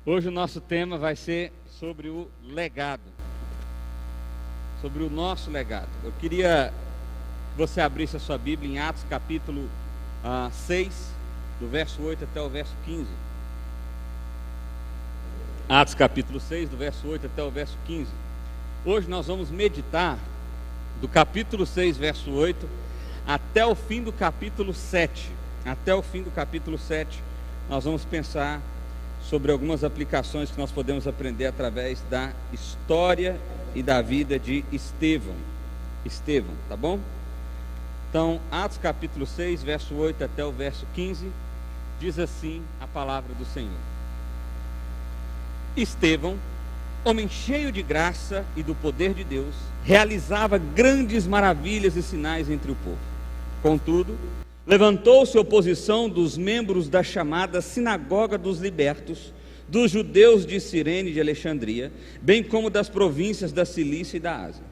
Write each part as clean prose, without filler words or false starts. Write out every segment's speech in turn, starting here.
Hoje o nosso tema vai ser sobre o legado, sobre o nosso legado. Eu queria que você abrisse a sua Bíblia em Atos capítulo 6, do verso 8 até o verso 15. Atos capítulo 6, do verso 8 até o verso 15. Hoje nós vamos meditar do capítulo 6, verso 8, até o fim do capítulo 7. Até o fim do capítulo 7, nós vamos pensar sobre algumas aplicações que nós podemos aprender através da história e da vida de Estevão, tá bom? Então, Atos capítulo 6, verso 8 até o verso 15, diz assim a palavra do Senhor. Estevão, homem cheio de graça e do poder de Deus, realizava grandes maravilhas e sinais entre o povo. Contudo, levantou-se oposição dos membros da chamada Sinagoga dos Libertos, dos judeus de Cirene e de Alexandria, bem como das províncias da Cilícia e da Ásia.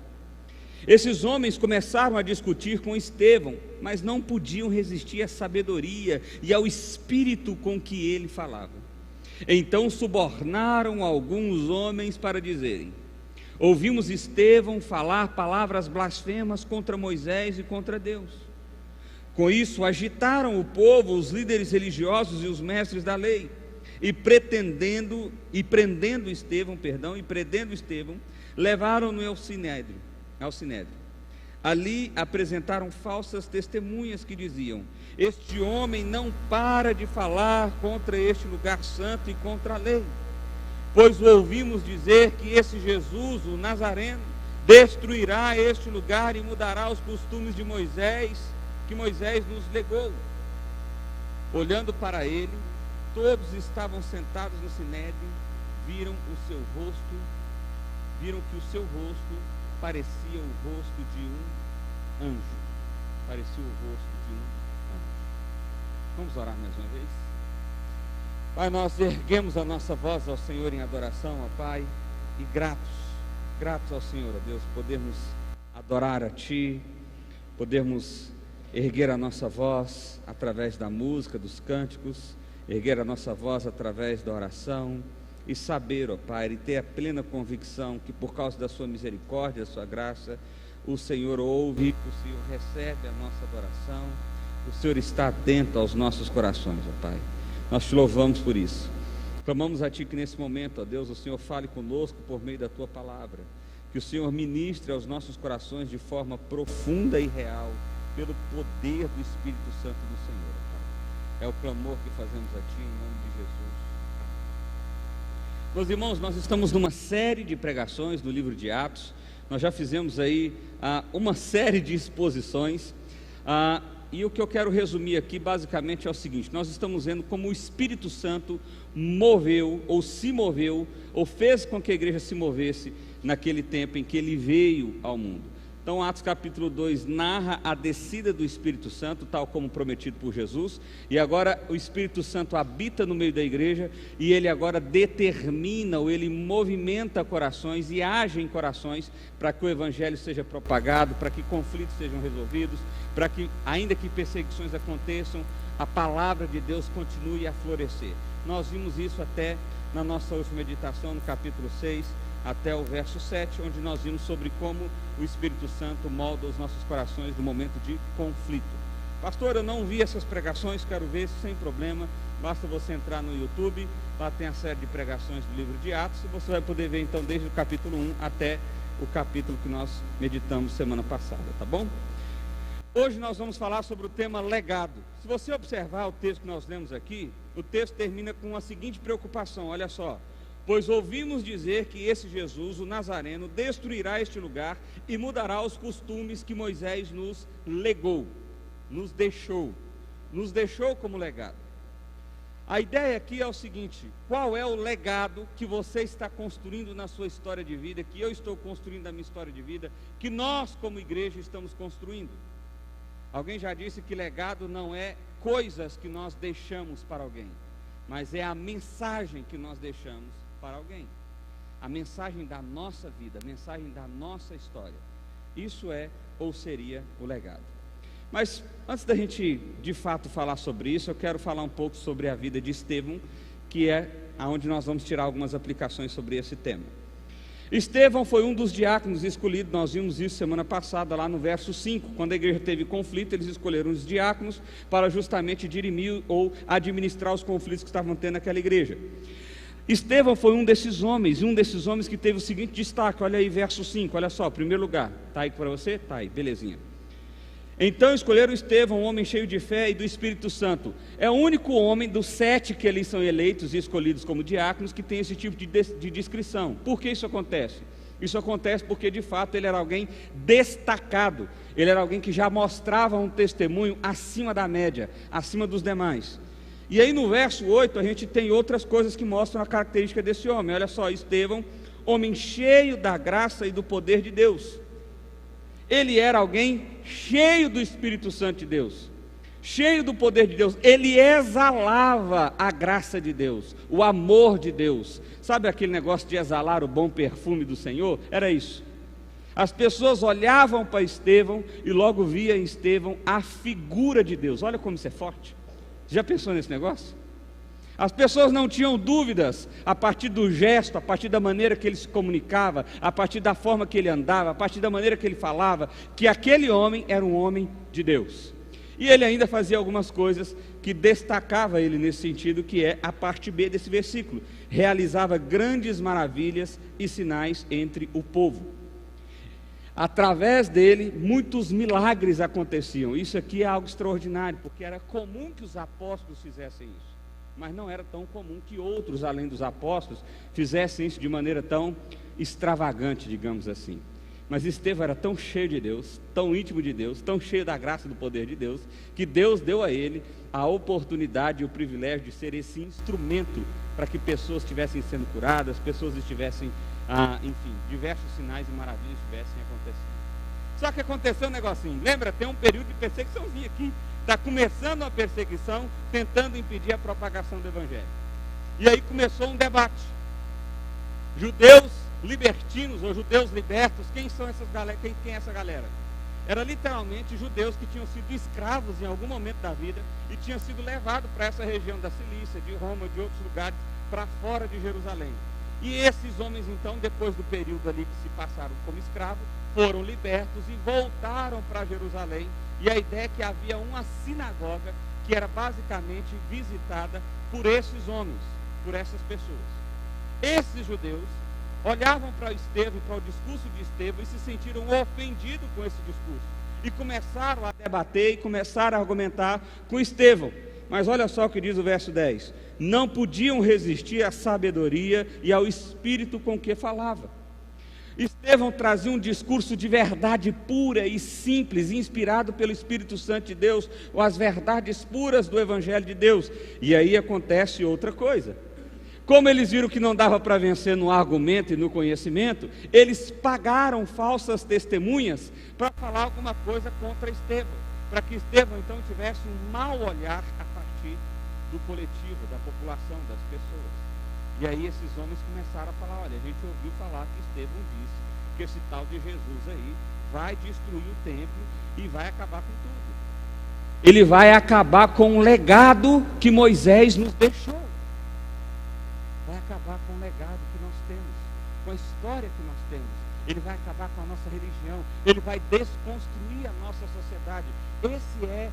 Esses homens começaram a discutir com Estevão, mas não podiam resistir à sabedoria e ao espírito com que ele falava. Então subornaram alguns homens para dizerem: ouvimos Estevão falar palavras blasfemas contra Moisés e contra Deus. Com isso agitaram o povo, os líderes religiosos e os mestres da lei, e prendendo Estevão, levaram-no ao Sinédrio. Ali apresentaram falsas testemunhas que diziam: este homem não para de falar contra este lugar santo e contra a lei, pois ouvimos dizer que esse Jesus, o Nazareno, destruirá este lugar e mudará os costumes de Moisés, que Moisés nos legou. Olhando para ele, todos estavam sentados no sinédrio, viram que o seu rosto parecia o rosto de um anjo. Vamos orar mais uma vez? Pai, nós erguemos a nossa voz ao Senhor em adoração, ó Pai, e gratos ao Senhor, ó Deus, podermos adorar a Ti, podermos erguer a nossa voz através da música, dos cânticos, erguer a nossa voz através da oração e saber, ó Pai, e ter a plena convicção que por causa da Sua misericórdia, da Sua graça, o Senhor ouve, o Senhor recebe a nossa adoração, o Senhor está atento aos nossos corações, ó Pai. Nós Te louvamos por isso. Clamamos a Ti que nesse momento, ó Deus, o Senhor fale conosco por meio da Tua palavra, que o Senhor ministre aos nossos corações de forma profunda e real, pelo poder do Espírito Santo do Senhor, Pai. É o clamor que fazemos a Ti em nome de Jesus. Meus irmãos, nós estamos numa série de pregações do livro de Atos. Nós já fizemos aí uma série de exposições, e o que eu quero resumir aqui basicamente é o seguinte: nós estamos vendo como o Espírito Santo moveu, ou se moveu, ou fez com que a igreja se movesse naquele tempo em que ele veio ao mundo. Então, Atos capítulo 2 narra a descida do Espírito Santo, tal como prometido por Jesus, e agora o Espírito Santo habita no meio da igreja, e ele agora determina, ou ele movimenta corações e age em corações, para que o Evangelho seja propagado, para que conflitos sejam resolvidos, para que, ainda que perseguições aconteçam, a palavra de Deus continue a florescer. Nós vimos isso até na nossa última meditação, no capítulo 6, até o verso 7, onde nós vimos sobre como o Espírito Santo molda os nossos corações no momento de conflito. Pastor, eu não vi essas pregações, quero ver, sem problema, basta você entrar no YouTube, lá tem a série de pregações do livro de Atos, e você vai poder ver então desde o capítulo 1 até o capítulo que nós meditamos semana passada, tá bom? Hoje nós vamos falar sobre o tema legado. Se você observar o texto que nós lemos aqui, o texto termina com a seguinte preocupação, olha só: pois ouvimos dizer que esse Jesus, o Nazareno, destruirá este lugar e mudará os costumes que Moisés nos legou, nos deixou como legado. A ideia aqui é o seguinte: qual é o legado que você está construindo na sua história de vida, que eu estou construindo na minha história de vida, que nós como igreja estamos construindo? Alguém já disse que legado não é coisas que nós deixamos para alguém, mas é a mensagem que nós deixamos para alguém, a mensagem da nossa vida, a mensagem da nossa história. Isso é ou seria o legado. Mas antes da gente de fato falar sobre isso, eu quero falar um pouco sobre a vida de Estevão, que é aonde nós vamos tirar algumas aplicações sobre esse tema. Estevão foi um dos diáconos escolhidos, nós vimos isso semana passada lá no verso 5, quando a igreja teve conflito, eles escolheram os diáconos para justamente dirimir ou administrar os conflitos que estavam tendo naquela igreja. Estevão foi um desses homens que teve o seguinte destaque, olha aí verso 5, olha só, primeiro lugar, está aí para você? Está aí, belezinha. Então escolheram Estevão, um homem cheio de fé e do Espírito Santo. É o único homem dos 7 que eles são eleitos e escolhidos como diáconos que tem esse tipo de descrição. Por que isso acontece? Isso acontece porque de fato ele era alguém destacado, ele era alguém que já mostrava um testemunho acima da média, acima dos demais. E aí no verso 8 a gente tem outras coisas que mostram a característica desse homem. Olha só, Estevão, homem cheio da graça e do poder de Deus. Ele era alguém cheio do Espírito Santo de Deus, cheio do poder de Deus. Ele exalava a graça de Deus, o amor de Deus. Sabe aquele negócio de exalar o bom perfume do Senhor? Era isso. As pessoas olhavam para Estevão e logo via em Estevão a figura de Deus. Olha como isso é forte. Já pensou nesse negócio? As pessoas não tinham dúvidas, a partir do gesto, a partir da maneira que ele se comunicava, a partir da forma que ele andava, a partir da maneira que ele falava, que aquele homem era um homem de Deus. E ele ainda fazia algumas coisas que destacava ele nesse sentido, que é a parte B desse versículo. Realizava grandes maravilhas e sinais entre o povo. Através dele, muitos milagres aconteciam. Isso aqui é algo extraordinário, porque era comum que os apóstolos fizessem isso. Mas não era tão comum que outros, além dos apóstolos, fizessem isso de maneira tão extravagante, digamos assim. Mas Estevão era tão cheio de Deus, tão íntimo de Deus, tão cheio da graça e do poder de Deus, que Deus deu a ele a oportunidade e o privilégio de ser esse instrumento para que pessoas estivessem sendo curadas, pessoas estivessem, enfim, diversos sinais e maravilhas estivessem acontecendo. Só que aconteceu um negocinho, lembra? Tem um período de perseguiçãozinha aqui. Está começando uma perseguição, tentando impedir a propagação do Evangelho. E aí começou um debate. Judeus libertinos ou judeus libertos, quem são essas galera? Quem é essa galera? Era literalmente judeus que tinham sido escravos em algum momento da vida e tinham sido levados para essa região da Cilícia, de Roma, de outros lugares, para fora de Jerusalém. E esses homens então, depois do período ali que se passaram como escravos, foram libertos e voltaram para Jerusalém. E a ideia é que havia uma sinagoga que era basicamente visitada por esses homens, por essas pessoas. Esses judeus olhavam para Estevão e para o discurso de Estevão e se sentiram ofendidos com esse discurso. E começaram a debater e começaram a argumentar com Estevão. Mas olha só o que diz o verso 10. Não podiam resistir à sabedoria e ao espírito com que falava. Estevão trazia um discurso de verdade pura e simples, inspirado pelo Espírito Santo de Deus, ou as verdades puras do Evangelho de Deus. E aí acontece outra coisa. Como eles viram que não dava para vencer no argumento e no conhecimento, eles pagaram falsas testemunhas para falar alguma coisa contra Estevão, para que Estevão então tivesse um mau olhar a partir do coletivo, da população, das pessoas. E aí esses homens começaram a falar, olha, a gente ouviu falar que Estevão disse que esse tal de Jesus aí vai destruir o templo e vai acabar com tudo. Ele vai acabar com o legado que Moisés nos deixou. Vai acabar com o legado que nós temos, com a história que nós temos. Ele vai acabar com a nossa religião, ele vai desconstruir a nossa sociedade. Esse é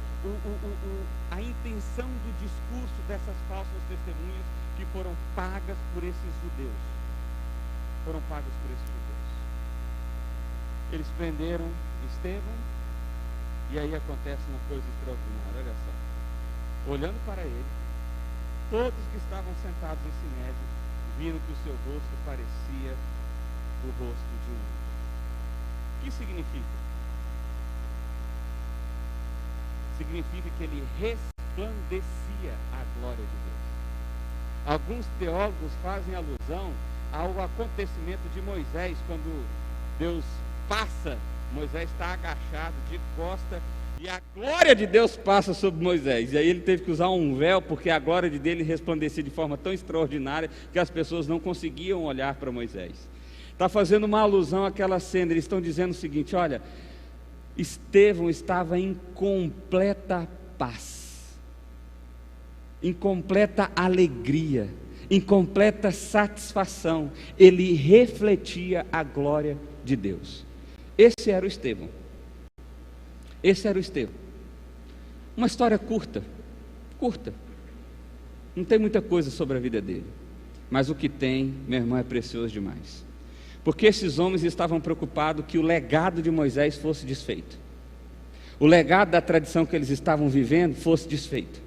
a intenção do discurso dessas falsas testemunhas que foram pagas por esses judeus. Foram pagas por esses judeus. Eles prenderam Estevão, e aí acontece uma coisa extraordinária, olha só. Olhando para ele, todos que estavam sentados em Sinédrio viram que o seu rosto parecia o rosto de um anjo. O que significa? Significa que ele resplandecia a glória de Deus. Alguns teólogos fazem alusão ao acontecimento de Moisés, quando Deus passa, Moisés está agachado de costa e a glória de Deus passa sobre Moisés. E aí ele teve que usar um véu, porque a glória de Deus resplandecia de forma tão extraordinária que as pessoas não conseguiam olhar para Moisés. Está fazendo uma alusão àquela cena. Eles estão dizendo o seguinte: olha, Estevão estava em completa paz, em completa alegria. em completa satisfação, ele refletia a glória de Deus. Esse era o Estevão. Esse era o Estevão. Uma história curta. Não tem muita coisa sobre a vida dele. Mas o que tem, meu irmão, é precioso demais. Porque esses homens estavam preocupados que o legado de Moisés fosse desfeito. O legado da tradição que eles estavam vivendo fosse desfeito.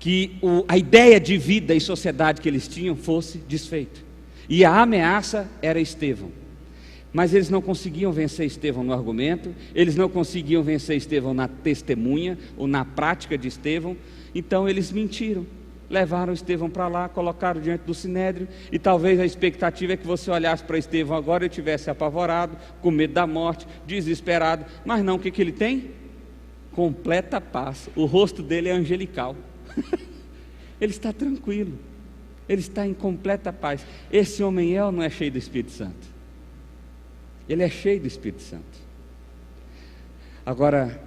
Que a ideia de vida e sociedade que eles tinham fosse desfeita. E a ameaça era Estevão. Mas eles não conseguiam vencer Estevão no argumento, eles não conseguiam vencer Estevão na testemunha ou na prática de Estevão. Então eles mentiram, levaram Estevão para lá, colocaram diante do sinédrio, e talvez a expectativa é que você olhasse para Estevão agora e estivesse apavorado, com medo da morte, desesperado. Mas não, o que ele tem? Completa paz. O rosto dele é angelical. Ele está tranquilo, ele está em completa paz. Esse homem é ou não é cheio do Espírito Santo? Ele é cheio do Espírito Santo. Agora,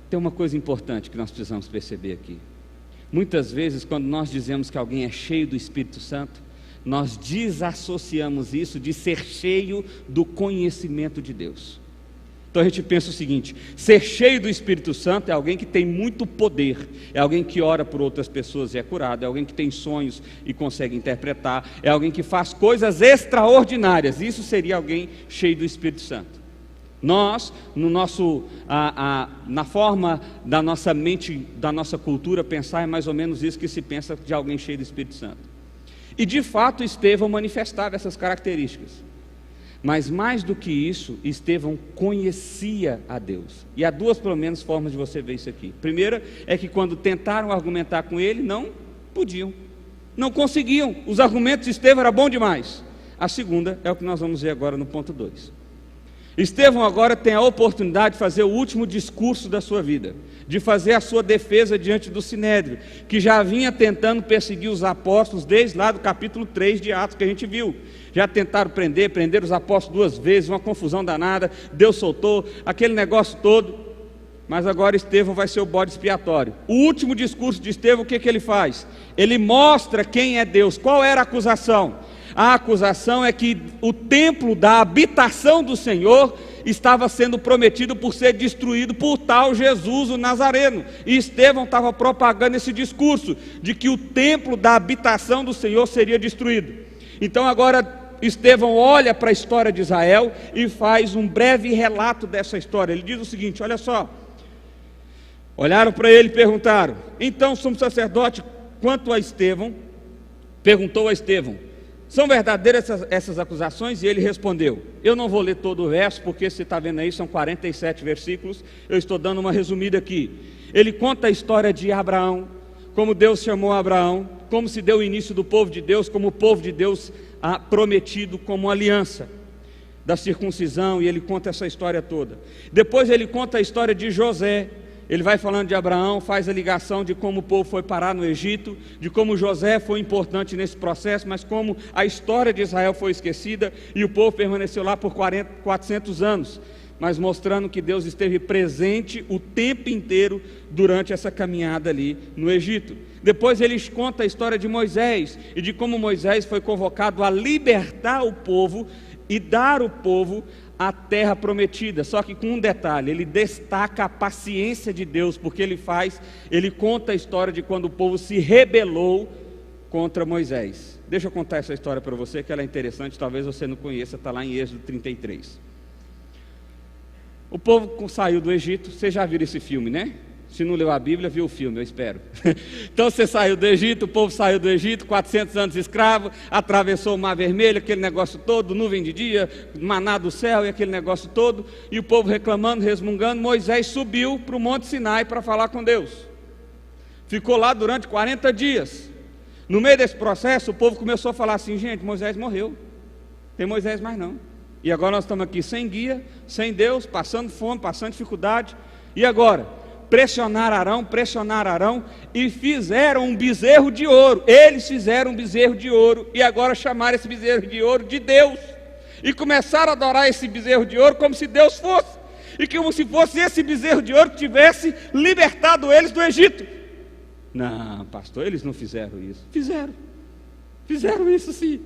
tem uma coisa importante que nós precisamos perceber aqui. Muitas vezes, quando nós dizemos que alguém é cheio do Espírito Santo, nós desassociamos isso de ser cheio do conhecimento de Deus. Então a gente pensa o seguinte: ser cheio do Espírito Santo é alguém que tem muito poder, é alguém que ora por outras pessoas e é curado, é alguém que tem sonhos e consegue interpretar, é alguém que faz coisas extraordinárias. Isso seria alguém cheio do Espírito Santo. Nós, na forma da nossa mente, da nossa cultura, pensar é mais ou menos isso que se pensa de alguém cheio do Espírito Santo. E de fato Estevão manifestava essas características. Mas mais do que isso, Estevão conhecia a Deus. E há duas, pelo menos, formas de você ver isso aqui. Primeira é que quando tentaram argumentar com ele, não podiam, não conseguiam. Os argumentos de Estevão eram bons demais. A segunda é o que nós vamos ver agora no ponto 2. Estevão agora tem a oportunidade de fazer o último discurso da sua vida, de fazer a sua defesa diante do Sinédrio, que já vinha tentando perseguir os apóstolos desde lá do capítulo 3 de Atos que a gente viu. Já tentaram prender os apóstolos 2 vezes, uma confusão danada, Deus soltou, aquele negócio todo. Mas agora Estevão vai ser o bode expiatório. O último discurso de Estevão, o que ele faz? Ele mostra quem é Deus. Qual era a acusação? A acusação é que o templo da habitação do Senhor estava sendo prometido por ser destruído por tal Jesus o Nazareno. E Estevão estava propagando esse discurso de que o templo da habitação do Senhor seria destruído. Então agora Estevão olha para a história de Israel e faz um breve relato dessa história. Ele diz o seguinte: olha só, olharam para ele e perguntaram: então o sumo sacerdote, quanto a Estevão, perguntou a Estevão: são verdadeiras essas acusações? E ele respondeu. Eu não vou ler todo o verso, porque você está vendo aí, são 47 versículos, eu estou dando uma resumida aqui. Ele conta a história de Abraão, como Deus chamou Abraão, como se deu o início do povo de Deus, como o povo de Deus prometido como aliança da circuncisão, e ele conta essa história toda. Depois ele conta a história de José. Ele vai falando de Abraão, faz a ligação de como o povo foi parar no Egito, de como José foi importante nesse processo, mas como a história de Israel foi esquecida e o povo permaneceu lá por 400 anos, mas mostrando que Deus esteve presente o tempo inteiro durante essa caminhada ali no Egito. Depois ele conta a história de Moisés e de como Moisés foi convocado a libertar o povo e dar ao povo a terra prometida, só que com um detalhe: ele destaca a paciência de Deus, porque ele conta a história de quando o povo se rebelou contra Moisés. Deixa eu contar essa história para você, que ela é interessante, talvez você não conheça, está lá em Êxodo 33. O povo saiu do Egito, você já viu esse filme, né? Se não leu a Bíblia, viu o filme, eu espero. Então você saiu do Egito, o povo saiu do Egito, 400 anos escravo, atravessou o Mar Vermelho, aquele negócio todo, nuvem de dia, maná do céu e aquele negócio todo, e o povo reclamando, resmungando. Moisés subiu para o Monte Sinai para falar com Deus. Ficou lá durante 40 dias. No meio desse processo, o povo começou a falar assim: gente, Moisés morreu, não tem Moisés mais não. E agora nós estamos aqui sem guia, sem Deus, passando fome, passando dificuldade. E agora? Pressionaram Arão e fizeram um bezerro de ouro. Eles fizeram um bezerro de ouro e agora chamaram esse bezerro de ouro de Deus, e começaram a adorar esse bezerro de ouro como se Deus fosse, e como se fosse esse bezerro de ouro que tivesse libertado eles do Egito. Não, pastor, eles não fizeram isso. Fizeram. Fizeram isso sim.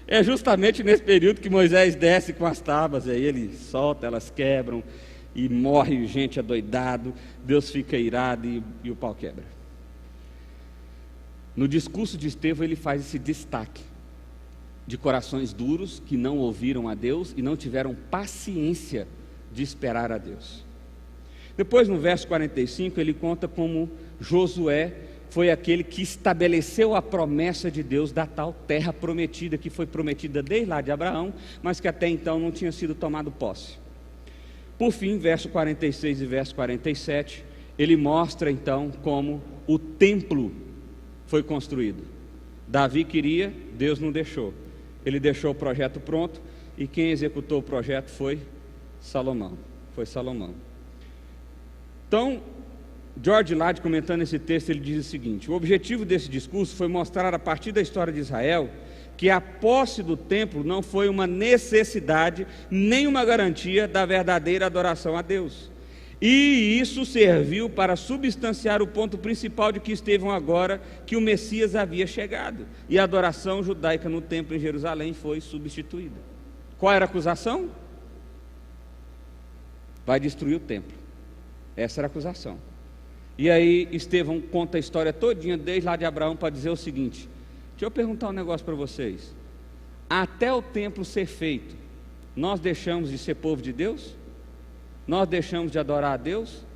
É justamente nesse período que Moisés desce com as tábuas, aí ele solta, elas quebram, e morre gente adoidado, Deus fica irado e o pau quebra. No discurso de Estevão ele faz esse destaque de corações duros que não ouviram a Deus e não tiveram paciência de esperar a Deus. Depois no verso 45 ele conta como Josué foi aquele que estabeleceu a promessa de Deus da tal terra prometida, que foi prometida desde lá de Abraão, mas que até então não tinha sido tomado posse. Por fim, verso 46 e verso 47, ele mostra então como o templo foi construído. Davi queria, Deus não deixou. Ele deixou o projeto pronto e quem executou o projeto foi Salomão. Então, George Ladd, comentando esse texto, ele diz o seguinte: o objetivo desse discurso foi mostrar a partir da história de Israel que a posse do templo não foi uma necessidade nem uma garantia da verdadeira adoração a Deus. E isso serviu para substanciar o ponto principal de que Estevão agora, que o Messias havia chegado, e a adoração judaica no templo em Jerusalém foi substituída. Qual era a acusação? Vai destruir o templo. Essa era a acusação. E aí Estevão conta a história todinha, desde lá de Abraão, para dizer o seguinte: deixa eu perguntar um negócio para vocês. Até o templo ser feito, nós deixamos de ser povo de Deus? Nós deixamos de adorar a Deus?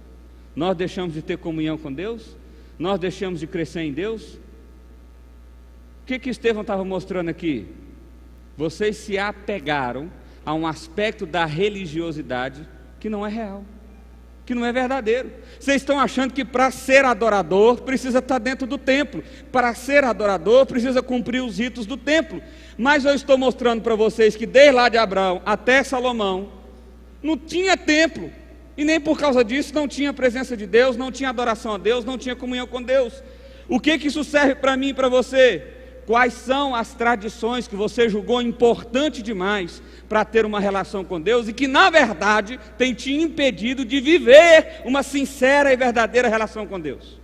Nós deixamos de ter comunhão com Deus? Nós deixamos de crescer em Deus? O que Estevão estava mostrando aqui? Vocês se apegaram a um aspecto da religiosidade que não é real, que não é verdadeiro. Vocês estão achando que para ser adorador precisa estar dentro do templo, para ser adorador precisa cumprir os ritos do templo. Mas eu estou mostrando para vocês que desde lá de Abraão até Salomão não tinha templo, e nem por causa disso não tinha presença de Deus, não tinha adoração a Deus, não tinha comunhão com Deus. O que isso serve para mim e para você? Quais são as tradições que você julgou importante demais para ter uma relação com Deus e que na verdade tem te impedido de viver uma sincera e verdadeira relação com Deus?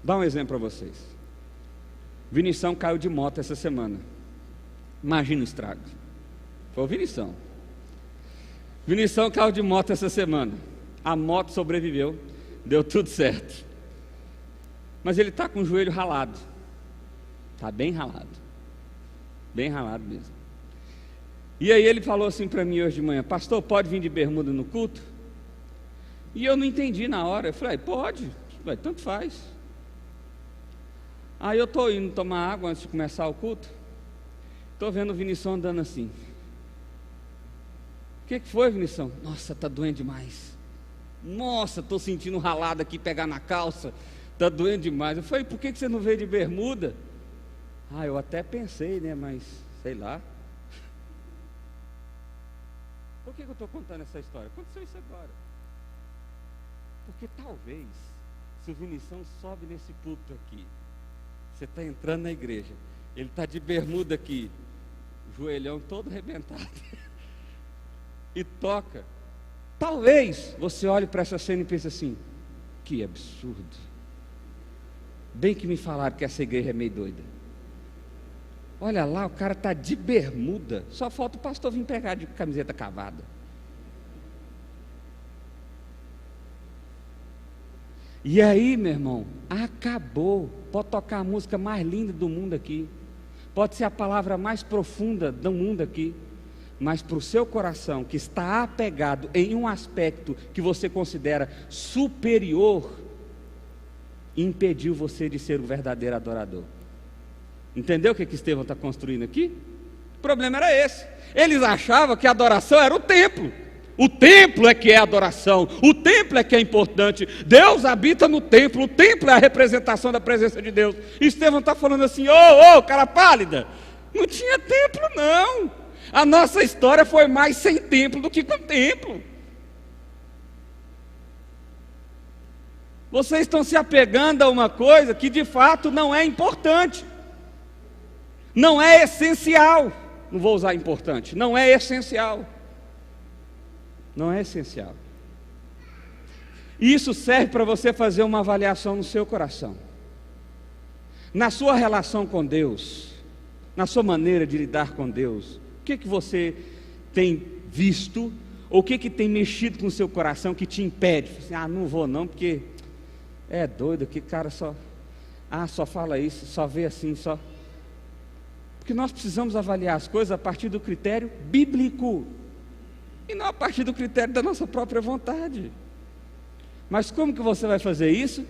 Dá um exemplo para vocês. Vinição caiu de moto essa semana. Imagina o estrago. Foi o Vinição. Vinição caiu de moto essa semana. A moto sobreviveu, deu tudo certo. Mas ele está com o joelho ralado. Está bem ralado mesmo. E aí ele falou assim para mim hoje de manhã: pastor, pode vir de bermuda no culto? E eu não entendi na hora. Eu falei: pode, tanto faz. Aí eu estou indo tomar água antes de começar o culto. Estou vendo o Vinição andando assim. O que foi, Vinição? Nossa, está doendo demais. Nossa, estou sentindo ralado aqui, pegar na calça. Está doendo demais. Eu falei: por que você não veio de bermuda? Eu até pensei, né, mas sei lá. Por que eu estou contando essa história? Aconteceu isso agora. Porque talvez, se o Vinição sobe nesse púlpito aqui, você está entrando na igreja, ele está de bermuda aqui, joelhão todo arrebentado, e toca. Talvez você olhe para essa cena e pense assim: que absurdo. Bem que me falaram que essa igreja é meio doida. Olha lá, o cara está de bermuda, só falta o pastor vir pegar de camiseta cavada. E aí, meu irmão, acabou. Pode tocar a música mais linda do mundo aqui, pode ser a palavra mais profunda do mundo aqui, mas para o seu coração, que está apegado em um aspecto que você considera superior, impediu você de ser o verdadeiro adorador. Entendeu o que Estevão está construindo aqui? O problema era esse. Eles achavam que a adoração era o templo. O templo é que é adoração, o templo é que é importante. Deus habita no templo, o templo é a representação da presença de Deus. E Estevão está falando assim: ô, cara pálida, não tinha templo não. A nossa história foi mais sem templo do que com templo. Vocês estão se apegando a uma coisa que de fato não é importante, não é essencial. Não vou usar importante, não é essencial. Não é essencial. E isso serve para você fazer uma avaliação no seu coração. Na sua relação com Deus, na sua maneira de lidar com Deus, o que você tem visto, ou o que tem mexido com o seu coração que te impede? Assim, não vou não, porque é doido, que cara só fala isso, só vê assim, só. Porque nós precisamos avaliar as coisas a partir do critério bíblico, e não a partir do critério da nossa própria vontade. Mas como que você vai fazer isso?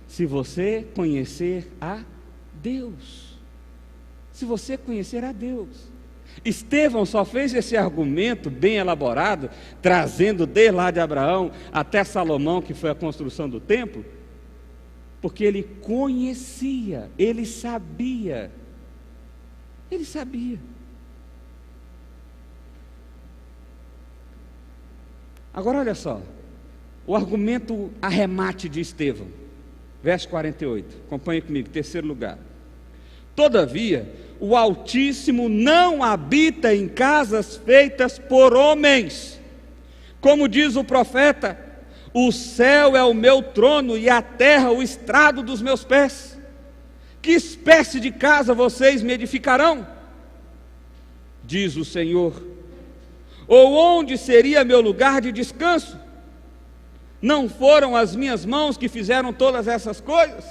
Se você conhecer a Deus. Se você conhecer a Deus. Estevão só fez esse argumento bem elaborado, trazendo desde lá de Abraão até Salomão, que foi a construção do templo, porque ele conhecia, ele sabia. Ele sabia. Agora olha só, o argumento arremate de Estevão, verso 48, acompanhe comigo, terceiro lugar. Todavia, o Altíssimo não habita em casas feitas por homens, como diz o profeta: o céu é o meu trono e a terra o estrado dos meus pés. Que espécie de casa vocês me edificarão? Diz o Senhor. Ou onde seria meu lugar de descanso? Não foram as minhas mãos que fizeram todas essas coisas?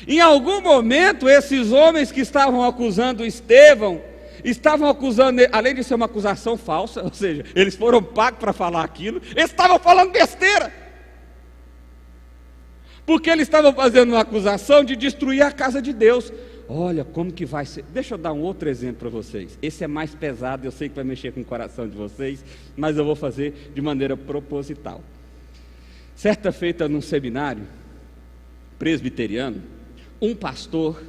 Em algum momento, esses homens que estavam acusando Estevão, estavam acusando, além de ser uma acusação falsa, ou seja, eles foram pagos para falar aquilo, eles estavam falando besteira, porque eles estavam fazendo uma acusação de destruir a casa de Deus. Olha como que vai ser. Deixa eu dar um outro exemplo para vocês. Esse é mais pesado, eu sei que vai mexer com o coração de vocês, mas eu vou fazer de maneira proposital. Certa feita num seminário presbiteriano, um pastor,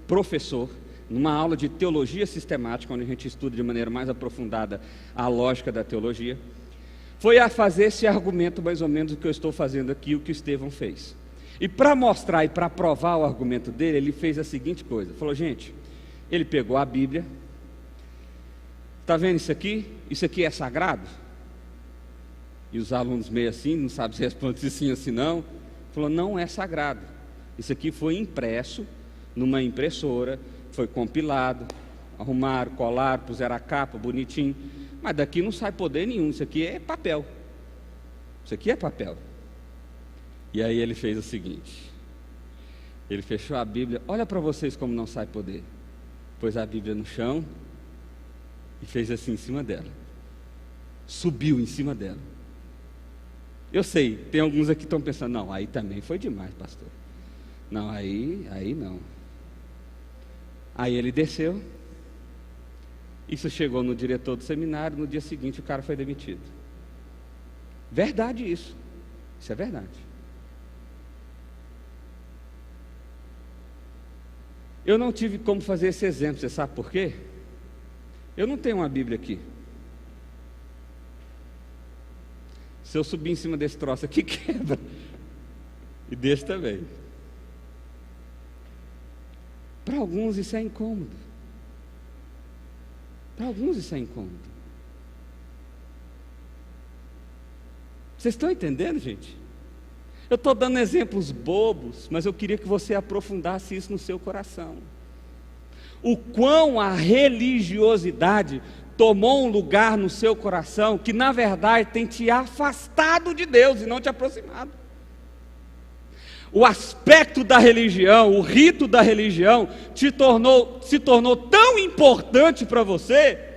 professor, numa aula de teologia sistemática, onde a gente estuda de maneira mais aprofundada a lógica da teologia, foi a fazer esse argumento mais ou menos o que eu estou fazendo aqui, o que Estevão fez. E para mostrar e para provar o argumento dele, ele fez a seguinte coisa, falou: gente, ele pegou a Bíblia, está vendo isso aqui? Isso aqui é sagrado? E os alunos meio assim, não sabem se responde se sim ou se não, falou: não é sagrado, isso aqui foi impresso numa impressora, foi compilado, arrumaram, colaram, puseram a capa bonitinho, mas daqui não sai poder nenhum, isso aqui é papel, isso aqui é papel. E aí ele fez o seguinte, ele fechou a Bíblia, olha para vocês como não sai poder, pôs a Bíblia no chão e fez assim em cima dela, subiu em cima dela. Eu sei, tem alguns aqui que estão pensando: não, aí também foi demais, pastor, não, aí não. Aí ele desceu, isso chegou no diretor do seminário, no dia seguinte o cara foi demitido. Verdade isso é verdade. Eu não tive como fazer esse exemplo, você sabe por quê? Eu não tenho uma Bíblia aqui. Se eu subir em cima desse troço aqui, quebra. E desse também. Para alguns isso é incômodo. Para alguns isso é incômodo. Vocês estão entendendo, gente? Eu estou dando exemplos bobos, mas eu queria que você aprofundasse isso no seu coração. O quão a religiosidade tomou um lugar no seu coração que na verdade tem te afastado de Deus e não te aproximado. O aspecto da religião, o rito da religião se tornou tão importante para você,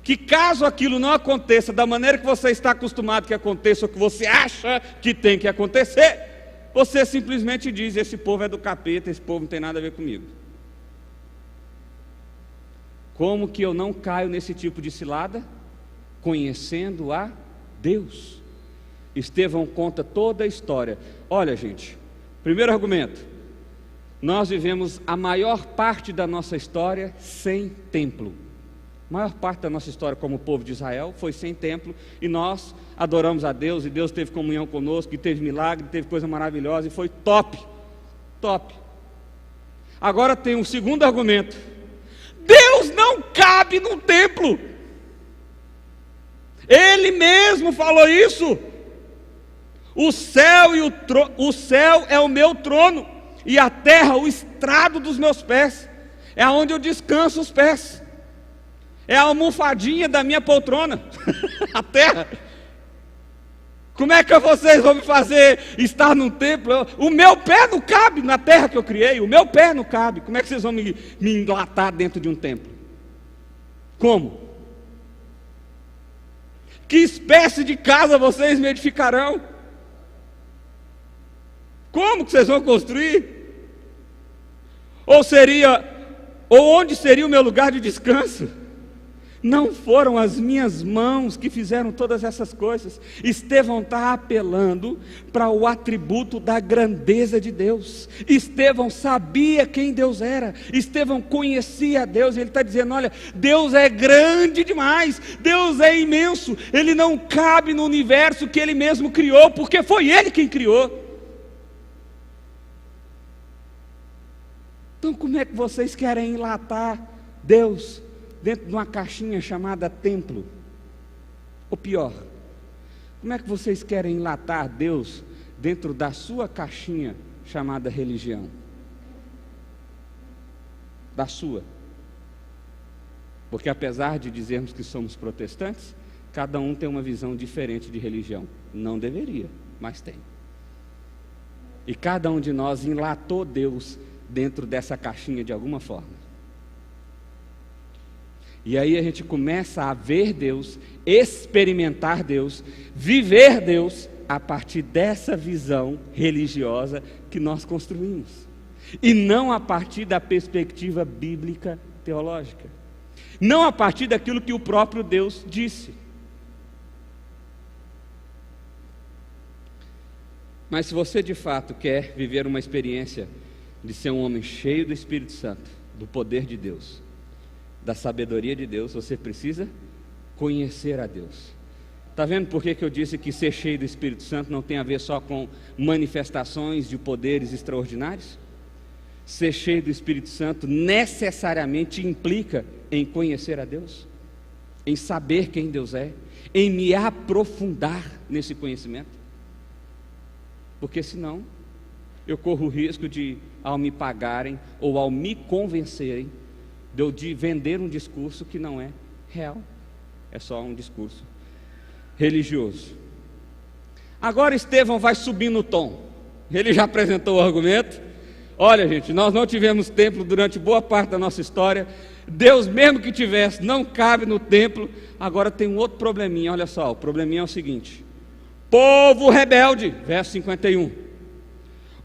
que caso aquilo não aconteça da maneira que você está acostumado que aconteça, ou que você acha que tem que acontecer, você simplesmente diz: esse povo é do capeta, esse povo não tem nada a ver comigo. Como que eu não caio nesse tipo de cilada? Conhecendo a Deus. Estevão conta toda a história. Olha, gente, primeiro argumento: nós vivemos a maior parte da nossa história sem templo. A maior parte da nossa história como povo de Israel foi sem templo, e nós adoramos a Deus, e Deus teve comunhão conosco, e teve milagre, teve coisa maravilhosa, e foi top, top. Agora tem um segundo argumento: Deus não cabe num templo. Ele mesmo falou isso. O céu é o meu trono, e a terra o estrado dos meus pés. É aonde eu descanso os pés. É a almofadinha da minha poltrona. A terra. Como é que vocês vão me fazer estar num templo? O meu pé não cabe na terra que eu criei. O meu pé não cabe. Como é que vocês vão me enlatar dentro de um templo? Como? Que espécie de casa vocês me edificarão? Como que vocês vão construir? Ou onde seria o meu lugar de descanso? Não foram as minhas mãos que fizeram todas essas coisas. Estevão está apelando para o atributo da grandeza de Deus. Estevão sabia quem Deus era. Estevão conhecia a Deus. Ele está dizendo: olha, Deus é grande demais. Deus é imenso. Ele não cabe no universo que Ele mesmo criou, porque foi Ele quem criou. Então como é que vocês querem enlatar Deus dentro de uma caixinha chamada templo? Ou pior, como é que vocês querem enlatar Deus dentro da sua caixinha chamada religião? Da sua. Porque apesar de dizermos que somos protestantes, cada um tem uma visão diferente de religião. Não deveria, mas tem. E cada um de nós enlatou Deus dentro dessa caixinha de alguma forma. E aí a gente começa a ver Deus, experimentar Deus, viver Deus a partir dessa visão religiosa que nós construímos, e não a partir da perspectiva bíblica teológica, não a partir daquilo que o próprio Deus disse. Mas se você de fato quer viver uma experiência de ser um homem cheio do Espírito Santo, do poder de Deus, da sabedoria de Deus, você precisa conhecer a Deus. Está vendo por que eu disse que ser cheio do Espírito Santo não tem a ver só com manifestações de poderes extraordinários? Ser cheio do Espírito Santo necessariamente implica em conhecer a Deus, em saber quem Deus é, em me aprofundar nesse conhecimento. Porque senão eu corro o risco de, ao me pagarem ou ao me convencerem, de vender um discurso que não é real, é só um discurso religioso. Agora Estevão vai subir no tom. Ele já apresentou o argumento. Olha, gente, nós não tivemos templo durante boa parte da nossa história. Deus, mesmo que tivesse, não cabe no templo. Agora tem um outro probleminha. Olha só, o probleminha é o seguinte: povo rebelde, verso 51,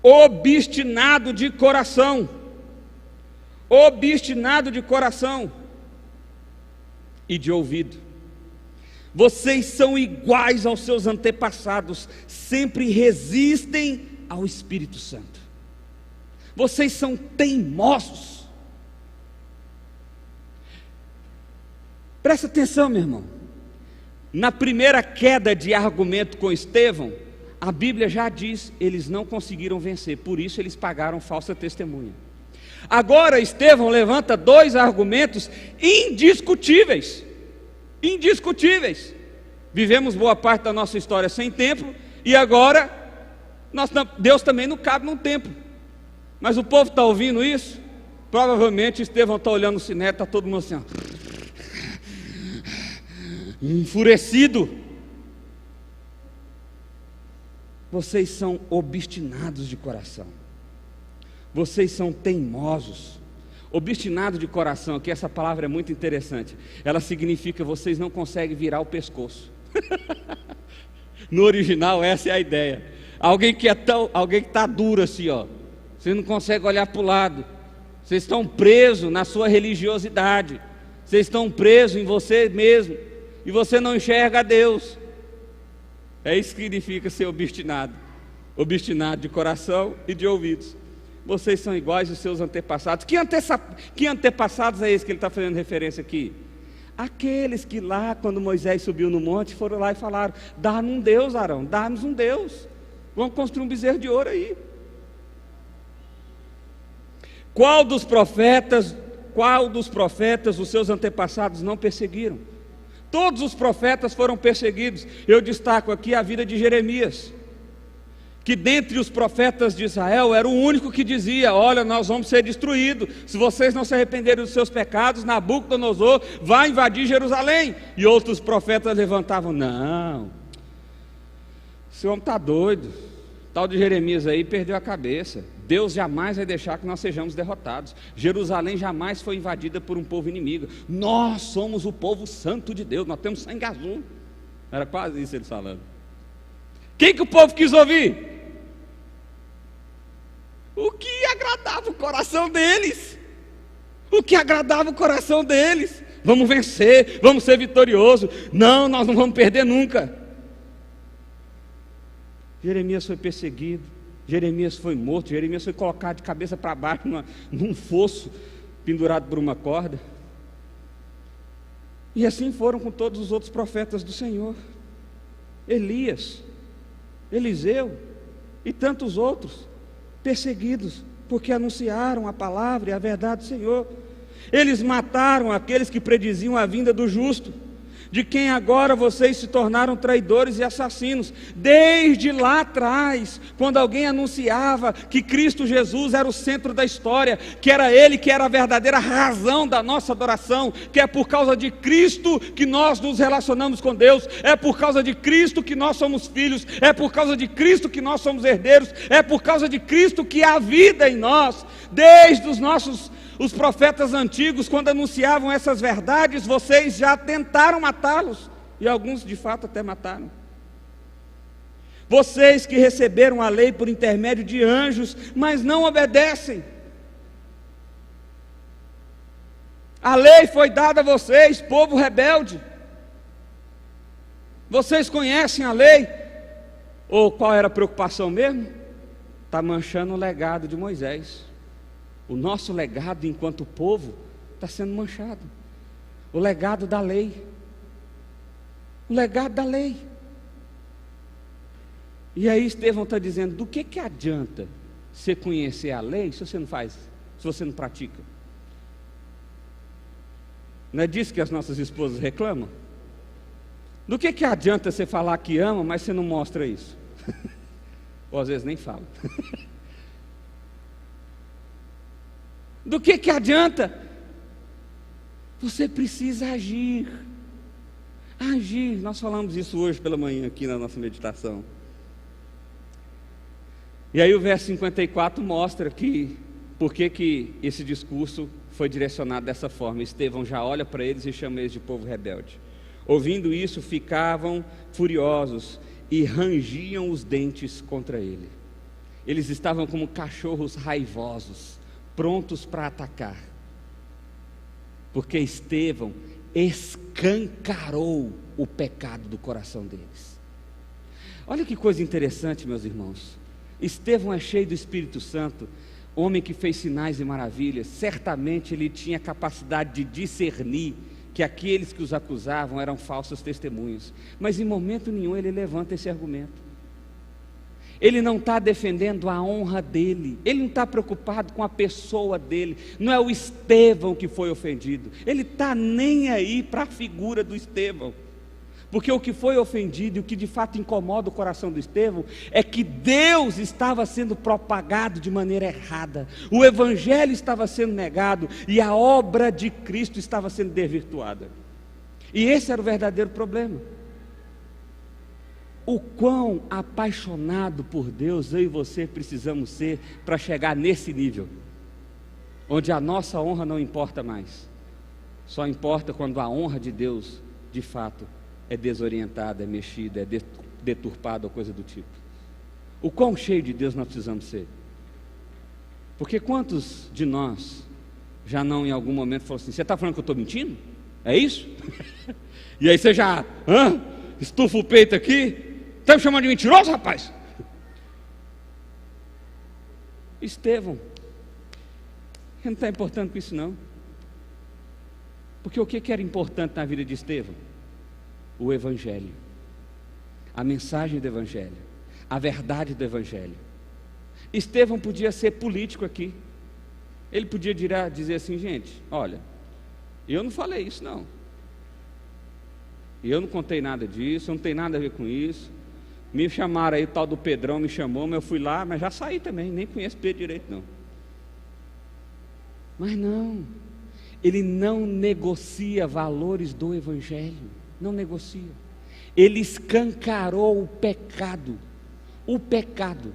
obstinado de coração, e de ouvido. Vocês são iguais aos seus antepassados, sempre resistem ao Espírito Santo. Vocês são teimosos. Presta atenção, meu irmão. Na primeira queda de argumento com Estevão, a Bíblia já diz: eles não conseguiram vencer, por isso eles pagaram falsa testemunha. Agora Estevão levanta dois argumentos indiscutíveis. Vivemos boa parte da nossa história sem templo, e agora Deus também não cabe num templo. Mas o povo está ouvindo isso? Provavelmente Estevão está olhando o sinédrio, está todo mundo assim, ó, enfurecido. Vocês são obstinados de coração. Vocês são teimosos. Obstinado de coração, aqui essa palavra é muito interessante. Ela significa vocês não conseguem virar o pescoço. No original essa é a ideia. Alguém que está duro assim, ó. Você não consegue olhar para o lado. Vocês estão presos na sua religiosidade. Vocês estão presos em você mesmo. E você não enxerga a Deus. É isso que significa ser obstinado. Obstinado de coração e de ouvidos. Vocês são iguais aos seus antepassados. Que antepassados é esse que ele está fazendo referência aqui? Aqueles que lá, quando Moisés subiu no monte, foram lá e falaram: dá-nos um Deus, Arão, dá-nos um Deus. Vamos construir um bezerro de ouro aí. Qual dos profetas os seus antepassados não perseguiram? Todos os profetas foram perseguidos. Eu destaco aqui a vida de Jeremias. que dentre os profetas de Israel era o único que dizia: olha, nós vamos ser destruídos, se vocês não se arrependerem dos seus pecados, Nabucodonosor vai invadir Jerusalém. E outros profetas levantavam: não, esse homem está doido, o tal de Jeremias aí perdeu a cabeça, Deus jamais vai deixar que nós sejamos derrotados, Jerusalém jamais foi invadida por um povo inimigo, nós somos o povo santo de Deus, nós temos sangue azul. Era quase isso eles falando. Quem que o povo quis ouvir? O que agradava o coração deles. O que agradava o coração deles. Vamos vencer, vamos ser vitoriosos. Não, nós não vamos perder nunca. Jeremias foi perseguido, Jeremias foi morto, Jeremias foi colocado de cabeça para baixo num fosso, pendurado por uma corda. E assim foram com todos os outros profetas do Senhor. Elias, Eliseu e tantos outros, perseguidos, porque anunciaram a palavra e a verdade do Senhor. Eles mataram aqueles que prediziam a vinda do justo, de quem agora vocês se tornaram traidores e assassinos. Desde lá atrás, quando alguém anunciava que Cristo Jesus era o centro da história, que era Ele que era a verdadeira razão da nossa adoração, que é por causa de Cristo que nós nos relacionamos com Deus, é por causa de Cristo que nós somos filhos, é por causa de Cristo que nós somos herdeiros, é por causa de Cristo que há vida em nós. Desde os profetas antigos, quando anunciavam essas verdades, vocês já tentaram matá-los, e alguns de fato até mataram. Vocês que receberam a lei por intermédio de anjos, mas não obedecem. A lei foi dada a vocês, povo rebelde. Vocês conhecem a lei? Ou qual era a preocupação mesmo? Está manchando o legado de Moisés. O nosso legado enquanto povo está sendo manchado. O legado da lei. O legado da lei. E aí Estevão está dizendo: do que adianta você conhecer a lei se você não faz, se você não pratica? Não é disso que as nossas esposas reclamam? Do que adianta você falar que ama, mas você não mostra isso? Ou às vezes nem fala. Do que adianta? Você precisa agir. Agir. Nós falamos isso hoje pela manhã aqui na nossa meditação. E aí o verso 54 mostra por que esse discurso foi direcionado dessa forma. Estevão já olha para eles e chama eles de povo rebelde. Ouvindo isso, ficavam furiosos e rangiam os dentes contra ele. Eles estavam como cachorros raivosos, prontos para atacar, porque Estevão escancarou o pecado do coração deles. Olha que coisa interessante, meus irmãos. Estevão é cheio do Espírito Santo, homem que fez sinais e maravilhas. Certamente ele tinha capacidade de discernir que aqueles que os acusavam eram falsos testemunhos, mas em momento nenhum ele levanta esse argumento. Ele não está defendendo a honra dele, ele não está preocupado com a pessoa dele, não é o Estevão que foi ofendido, ele está nem aí para a figura do Estevão, porque o que foi ofendido e o que de fato incomoda o coração do Estevão é que Deus estava sendo propagado de maneira errada, o Evangelho estava sendo negado e a obra de Cristo estava sendo desvirtuada, e esse era o verdadeiro problema. O quão apaixonado por Deus eu e você precisamos ser para chegar nesse nível, onde a nossa honra não importa mais, só importa quando a honra de Deus de fato é desorientada, é mexida, é deturpada ou coisa do tipo. O quão cheio de Deus nós precisamos ser, porque quantos de nós já não em algum momento falou assim: você está falando que eu estou mentindo? É isso? E aí você já estufa o peito aqui. Está me chamando de mentiroso, rapaz? Estevão, ele não está importando com isso não. Porque o que era importante na vida de Estevão? O Evangelho, a mensagem do Evangelho, a verdade do Evangelho. Estevão podia ser político aqui. Ele podia dizer assim: gente, olha, eu não falei isso não, eu não contei nada disso, eu não tenho nada a ver com isso. Me chamaram aí, o tal do Pedrão me chamou, mas eu fui lá, mas já saí também, nem conheço Pedro direito não. Mas não, ele não negocia valores do Evangelho, não negocia. Ele escancarou o pecado. O pecado,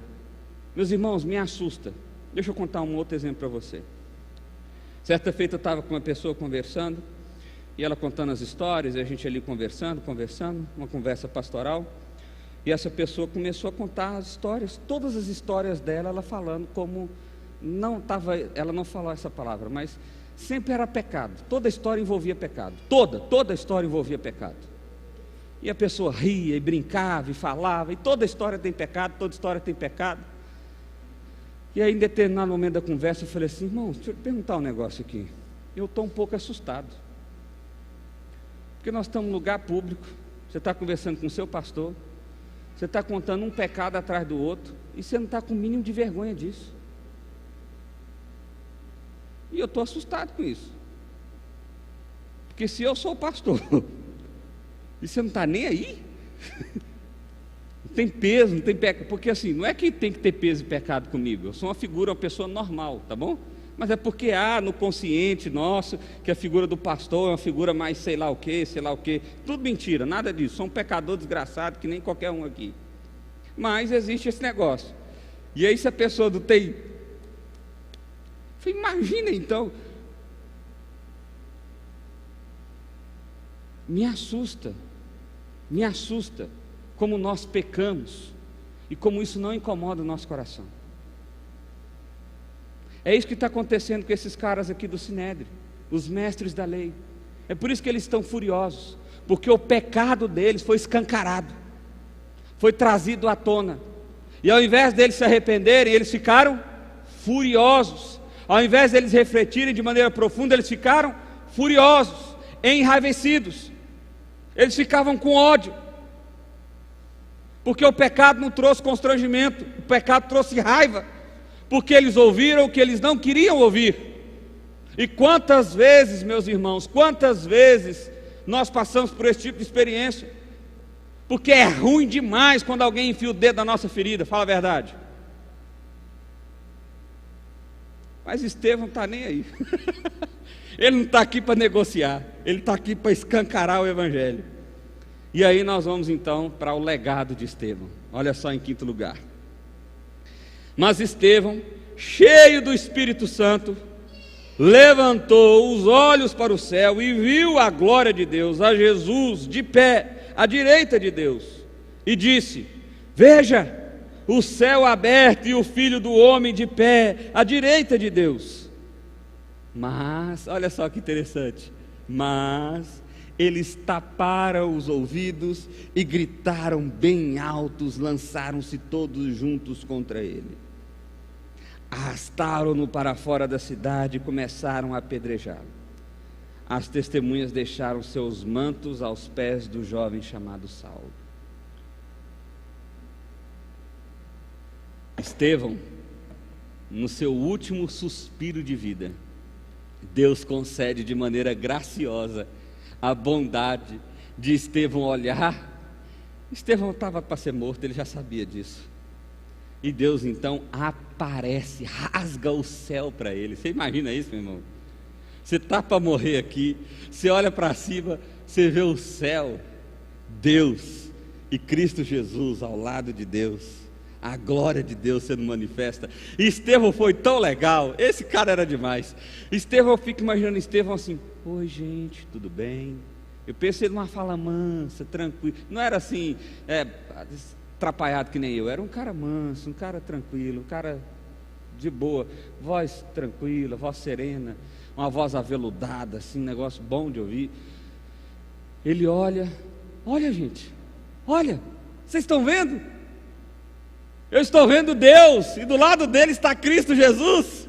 meus irmãos, me assusta. Deixa eu contar um outro exemplo para você. Certa feita eu estava com uma pessoa conversando, e ela contando as histórias, e a gente ali conversando, uma conversa pastoral, e essa pessoa começou a contar as histórias, todas as histórias dela, ela falando como, ela não falou essa palavra, mas sempre era pecado, toda a história envolvia pecado, toda a história envolvia pecado. E a pessoa ria e brincava e falava, e toda história tem pecado, toda história tem pecado. E aí, em determinado momento da conversa, eu falei assim: irmão, deixa eu te perguntar um negócio aqui. Eu estou um pouco assustado, porque nós estamos em lugar público, você está conversando com o seu pastor, você está contando um pecado atrás do outro, e você não está com o mínimo de vergonha disso. E eu estou assustado com isso, porque se eu sou o pastor e você não está nem aí, não tem peso, não tem pecado, porque assim, não é que tem que ter peso e pecado comigo, eu sou uma pessoa normal, tá bom? Mas é porque há no consciente nosso que a figura do pastor é uma figura mais sei lá o que, tudo mentira, nada disso, sou um pecador desgraçado que nem qualquer um aqui, mas existe esse negócio. E aí se a pessoa não tem, você imagina então, me assusta como nós pecamos e como isso não incomoda o nosso coração. É isso que está acontecendo com esses caras aqui do Sinédrio, os mestres da lei. É por isso que eles estão furiosos, porque o pecado deles foi escancarado, foi trazido à tona, e ao invés deles se arrependerem, eles ficaram furiosos. Ao invés deles refletirem de maneira profunda, eles ficaram furiosos, enraivecidos. Eles ficavam com ódio, porque o pecado não trouxe constrangimento, o pecado trouxe raiva, porque eles ouviram o que eles não queriam ouvir. E quantas vezes, meus irmãos, quantas vezes nós passamos por esse tipo de experiência, porque é ruim demais quando alguém enfia o dedo na nossa ferida, fala a verdade. Mas Estevão não está nem aí. Ele não está aqui para negociar, ele está aqui para escancarar o Evangelho. E aí nós vamos então para o legado de Estevão. Olha só, em quinto lugar. Mas Estevão, cheio do Espírito Santo, levantou os olhos para o céu e viu a glória de Deus, a Jesus de pé à direita de Deus, e disse: veja, o céu aberto e o Filho do Homem de pé à direita de Deus. Mas, olha só que interessante, mas eles taparam os ouvidos e gritaram bem altos, lançaram-se todos juntos contra ele. Arrastaram-no para fora da cidade e começaram a apedrejá-lo. As testemunhas deixaram seus mantos aos pés do jovem chamado Saulo. Estevão, no seu último suspiro de vida, Deus concede de maneira graciosa a bondade de Estevão olhar. Estevão estava para ser morto, ele já sabia disso. E Deus então aparece, rasga o céu para ele. Você imagina isso, meu irmão? Você está para morrer aqui, você olha para cima, você vê o céu, Deus e Cristo Jesus ao lado de Deus, a glória de Deus sendo manifesta. E Estevão foi tão legal, esse cara era demais. Estevão, eu fico imaginando Estevão assim: oi gente, tudo bem? Eu pensei numa fala mansa, tranquila, não era assim, atrapalhado que nem eu, era um cara manso, um cara tranquilo, um cara de boa, voz tranquila, voz serena, uma voz aveludada, assim, um negócio bom de ouvir. Ele olha gente, olha, vocês estão vendo? Eu estou vendo Deus, e do lado dele está Cristo Jesus.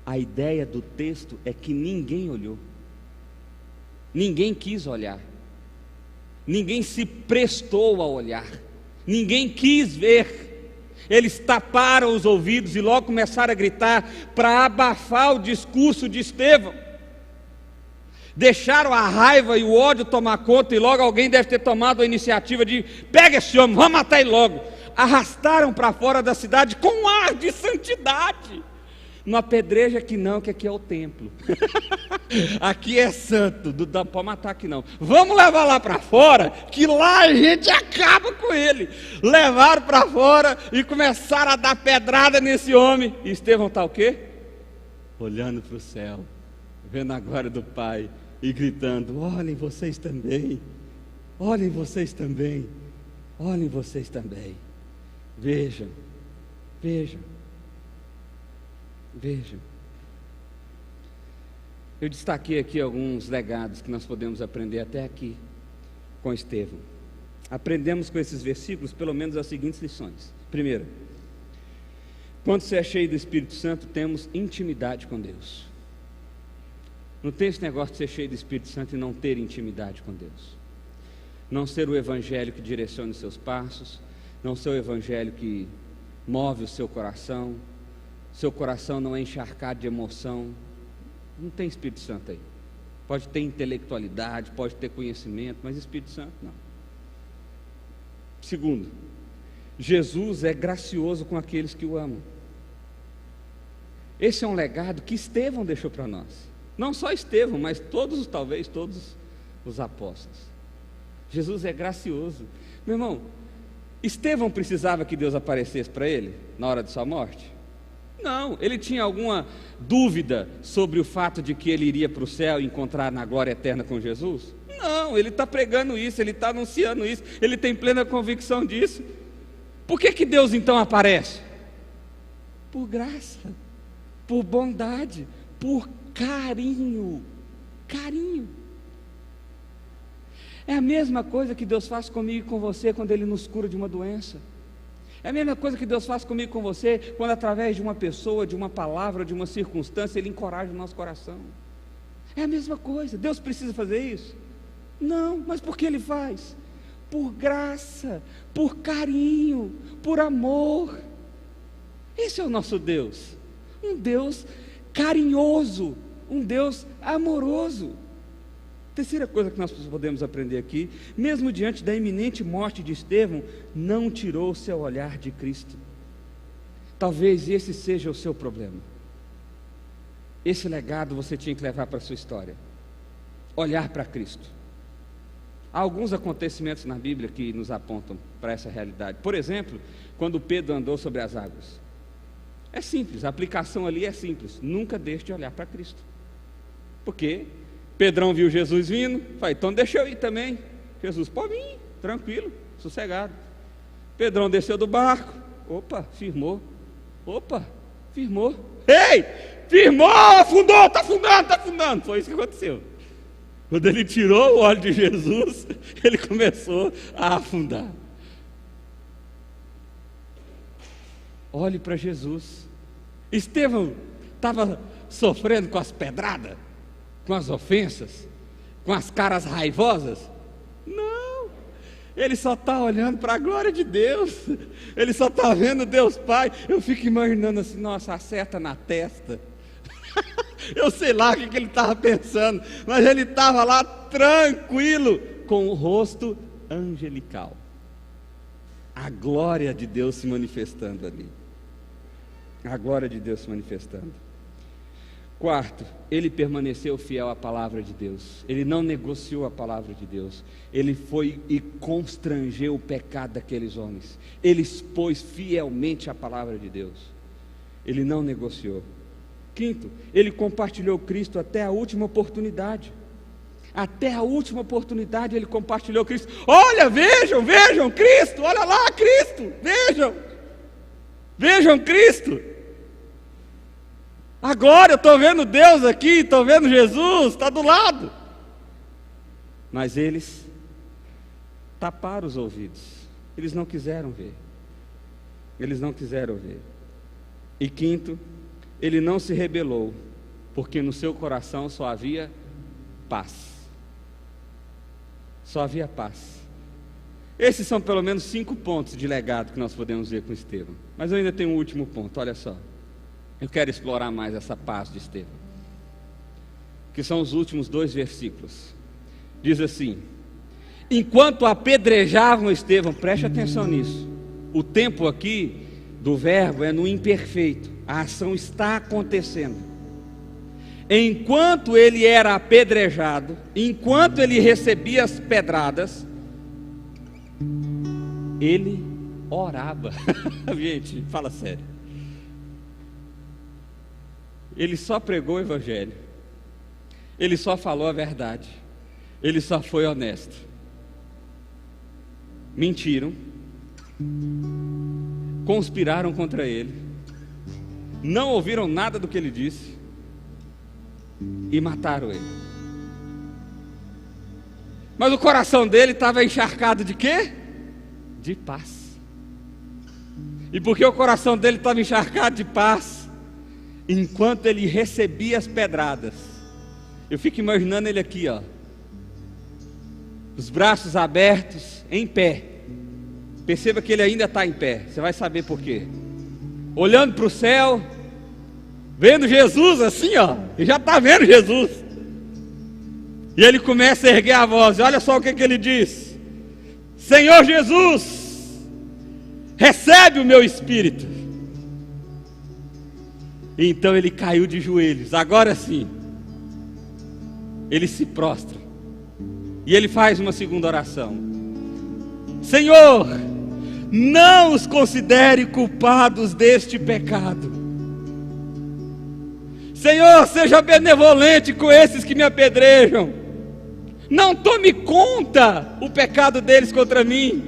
A ideia do texto é que ninguém olhou, ninguém quis olhar, ninguém se prestou a olhar, ninguém quis ver. Eles taparam os ouvidos e logo começaram a gritar para abafar o discurso de Estevão. Deixaram a raiva e o ódio tomar conta, e logo alguém deve ter tomado a iniciativa de: pega esse homem, vamos matar ele logo. Arrastaram para fora da cidade com um ar de santidade. Não apedreja aqui não, que aqui é o templo. Aqui é santo, não dá para matar aqui não. Vamos levar lá para fora, que lá a gente acaba com ele. Levaram para fora e começaram a dar pedrada nesse homem. E Estevão está o quê? Olhando para o céu, vendo a glória do Pai e gritando: olhem vocês também, olhem vocês também, olhem vocês também. Vejam, vejam, vejam. Eu destaquei aqui alguns legados que nós podemos aprender até aqui com Estevão. Aprendemos com esses versículos pelo menos as seguintes lições. Primeiro, quando você é cheio do Espírito Santo, temos intimidade com Deus. Não tem esse negócio de ser cheio do Espírito Santo e não ter intimidade com Deus. Não ser o evangelho que direcione os seus passos, não ser o evangelho que move o seu coração não é encharcado de emoção. Não tem Espírito Santo aí. Pode ter intelectualidade, pode ter conhecimento, mas Espírito Santo não. Segundo, Jesus é gracioso com aqueles que o amam. Esse é um legado que Estevão deixou para nós. Não só Estevão, mas talvez todos os apóstolos. Jesus é gracioso. Meu irmão, Estevão precisava que Deus aparecesse para ele na hora de sua morte? Não. Ele tinha alguma dúvida sobre o fato de que ele iria para o céu e encontrar na glória eterna com Jesus? Não, ele está pregando isso, ele está anunciando isso, ele tem plena convicção disso. Por que Deus então aparece? Por graça, por bondade, por carinho. Carinho. É a mesma coisa que Deus faz comigo e com você quando Ele nos cura de uma doença. É a mesma coisa que Deus faz comigo e com você quando, através de uma pessoa, de uma palavra, de uma circunstância, Ele encoraja o nosso coração. É a mesma coisa. Deus precisa fazer isso? Não, mas por que Ele faz? Por graça, por carinho, por amor. Esse é o nosso Deus. Um Deus carinhoso, um Deus amoroso. Terceira coisa que nós podemos aprender aqui: mesmo diante da iminente morte de Estevão, não tirou o seu olhar de Cristo. Talvez esse seja o seu problema. Esse legado você tinha que levar para a sua história. Olhar para Cristo. Há alguns acontecimentos na Bíblia que nos apontam para essa realidade. Por exemplo, quando Pedro andou sobre as águas. É simples, a aplicação ali é simples. Nunca deixe de olhar para Cristo. Por quê? Pedrão viu Jesus vindo, falou: então deixa eu ir também. Jesus: pode vir, tranquilo, sossegado. Pedrão desceu do barco, firmou. Ei, firmou, afundou, está afundando. Foi isso que aconteceu. Quando ele tirou o óleo de Jesus, ele começou a afundar. Olhe para Jesus. Estevão estava sofrendo com as pedradas, com as ofensas, com as caras raivosas? Não, ele só está olhando para a glória de Deus, ele só está vendo Deus Pai. Eu fico imaginando assim: nossa, acerta na testa. Eu sei lá o que ele estava pensando, mas ele estava lá tranquilo, com o rosto angelical, a glória de Deus se manifestando ali, a glória de Deus se manifestando. Quarto, ele permaneceu fiel à palavra de Deus. Ele não negociou a palavra de Deus. Ele foi e constrangeu o pecado daqueles homens. Ele expôs fielmente a palavra de Deus. Ele não negociou. Quinto, ele compartilhou Cristo até a última oportunidade. Até a última oportunidade ele compartilhou Cristo. Olha, vejam Cristo, olha lá Cristo, vejam Cristo. Agora eu estou vendo Deus aqui, estou vendo Jesus, está do lado. Mas eles taparam os ouvidos, eles não quiseram ver. E quinto, ele não se rebelou, porque no seu coração só havia paz. Esses são pelo menos 5 pontos de legado que nós podemos ver com Estevão. Mas eu ainda tenho um último ponto, olha só. Eu quero explorar mais essa paz de Estevão. que são os últimos 2 versículos. Diz assim: enquanto apedrejavam Estevão, preste atenção nisso, o tempo aqui do verbo é no imperfeito, a ação está acontecendo. Enquanto ele era apedrejado, enquanto ele recebia as pedradas, ele orava. Gente, fala sério. Ele só pregou o evangelho, ele só falou a verdade, ele só foi honesto. Mentiram, conspiraram contra ele, não ouviram nada do que ele disse e mataram ele. Mas o coração dele estava encharcado de quê? De paz. E porque o coração dele estava encharcado de paz, enquanto ele recebia as pedradas, eu fico imaginando ele aqui, ó, os braços abertos, em pé. Perceba que ele ainda está em pé, você vai saber por quê. Olhando para o céu, vendo Jesus assim, ó, ele já está vendo Jesus. E ele começa a erguer a voz, olha só o que ele diz: Senhor Jesus, recebe o meu espírito. E então ele caiu de joelhos. Agora sim, ele se prostra e ele faz uma segunda oração: Senhor, não os considere culpados deste pecado. Senhor, seja benevolente com esses que me apedrejam. Não tome conta o pecado deles contra mim.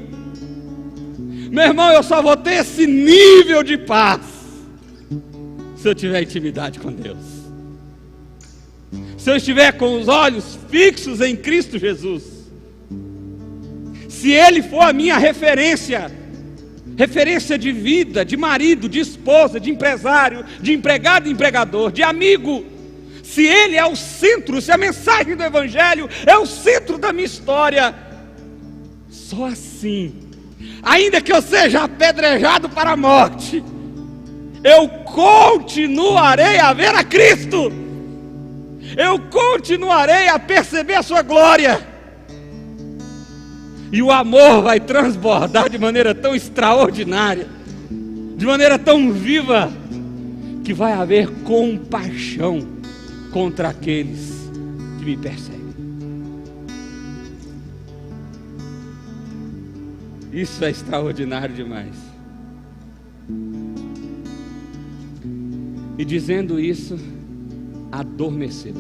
Meu irmão, eu só vou ter esse nível de paz se eu tiver intimidade com Deus, se eu estiver com os olhos fixos em Cristo Jesus, se Ele for a minha referência de vida, de marido, de esposa, de empresário, de empregado e empregador, de amigo. Se Ele é o centro, se a mensagem do Evangelho é o centro da minha história, só assim, ainda que eu seja apedrejado para a morte, eu continuarei a ver a Cristo, eu continuarei a perceber a sua glória, e o amor vai transbordar de maneira tão extraordinária, de maneira tão viva, que vai haver compaixão contra aqueles que me perseguem. Isso é extraordinário demais. E dizendo isso, adormeceu.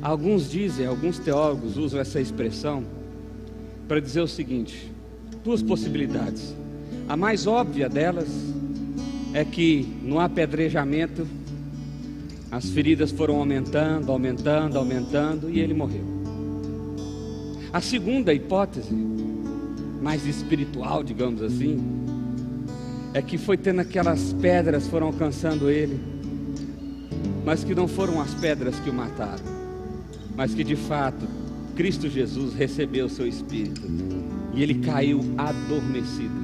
Alguns dizem, alguns teólogos usam essa expressão para dizer o seguinte: 2 possibilidades. A mais óbvia delas é que no apedrejamento as feridas foram aumentando e ele morreu. A segunda hipótese, mais espiritual, digamos assim, é que foi tendo aquelas pedras, foram alcançando ele, mas que não foram as pedras que o mataram, mas que de fato Cristo Jesus recebeu o seu espírito e ele caiu adormecido.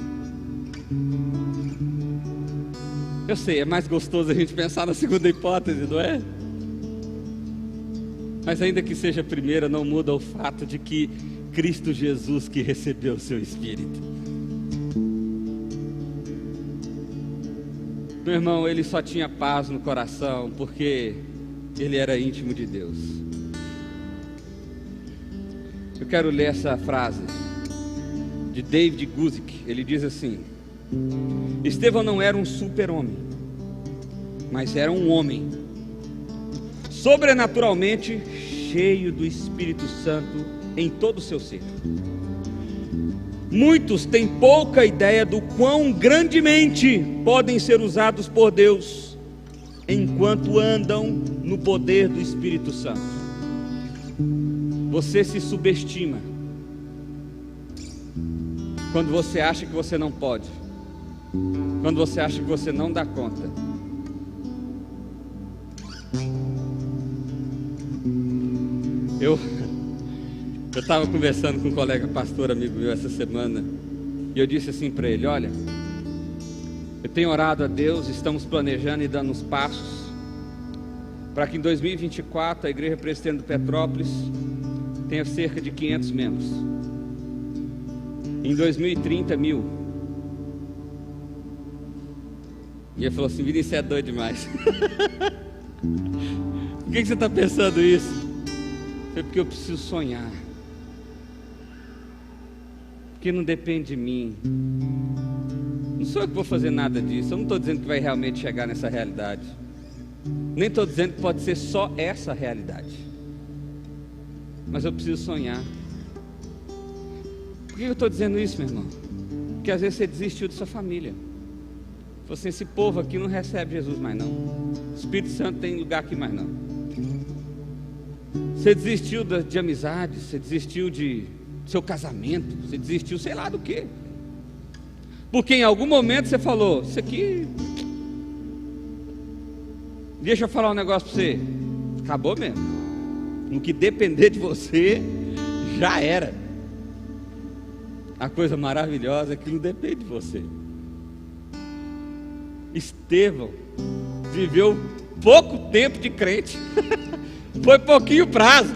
Eu sei, é mais gostoso a gente pensar na segunda hipótese, não é? Mas ainda que seja a primeira, não muda o fato de que Cristo Jesus que recebeu o seu espírito. Meu irmão, ele só tinha paz no coração porque ele era íntimo de Deus. Eu quero ler essa frase de David Guzik. Ele diz assim: Estevão não era um super-homem, mas era um homem sobrenaturalmente cheio do Espírito Santo em todo o seu ser. Muitos têm pouca ideia do quão grandemente podem ser usados por Deus enquanto andam no poder do Espírito Santo. Você se subestima quando você acha que você não pode, quando você acha que você não dá conta. Eu estava conversando com um colega pastor, amigo meu, essa semana, e eu disse assim para ele: olha, eu tenho orado a Deus, estamos planejando e dando os passos para que em 2024 a Igreja Presbiteriana do Petrópolis tenha cerca de 500 membros. Em 2030, 1000. E ele falou assim: Vinícius, é doido demais. Por que você está pensando isso? Foi porque eu preciso sonhar. Porque não depende de mim. Não sou eu que vou fazer nada disso. Eu não estou dizendo que vai realmente chegar nessa realidade. Nem estou dizendo que pode ser só essa realidade. Mas eu preciso sonhar. Por que eu estou dizendo isso, meu irmão? Porque às vezes você desistiu de sua família. Você, esse povo aqui não recebe Jesus mais não. O Espírito Santo tem lugar aqui mais não. Você desistiu de amizades, você desistiu de seu casamento, você desistiu sei lá do que. Porque em algum momento você falou: isso aqui, deixa eu falar um negócio para você, acabou mesmo. No que depender de você, já era. A coisa maravilhosa é que não depende de você. Estevão viveu pouco tempo de crente. Foi pouquinho prazo.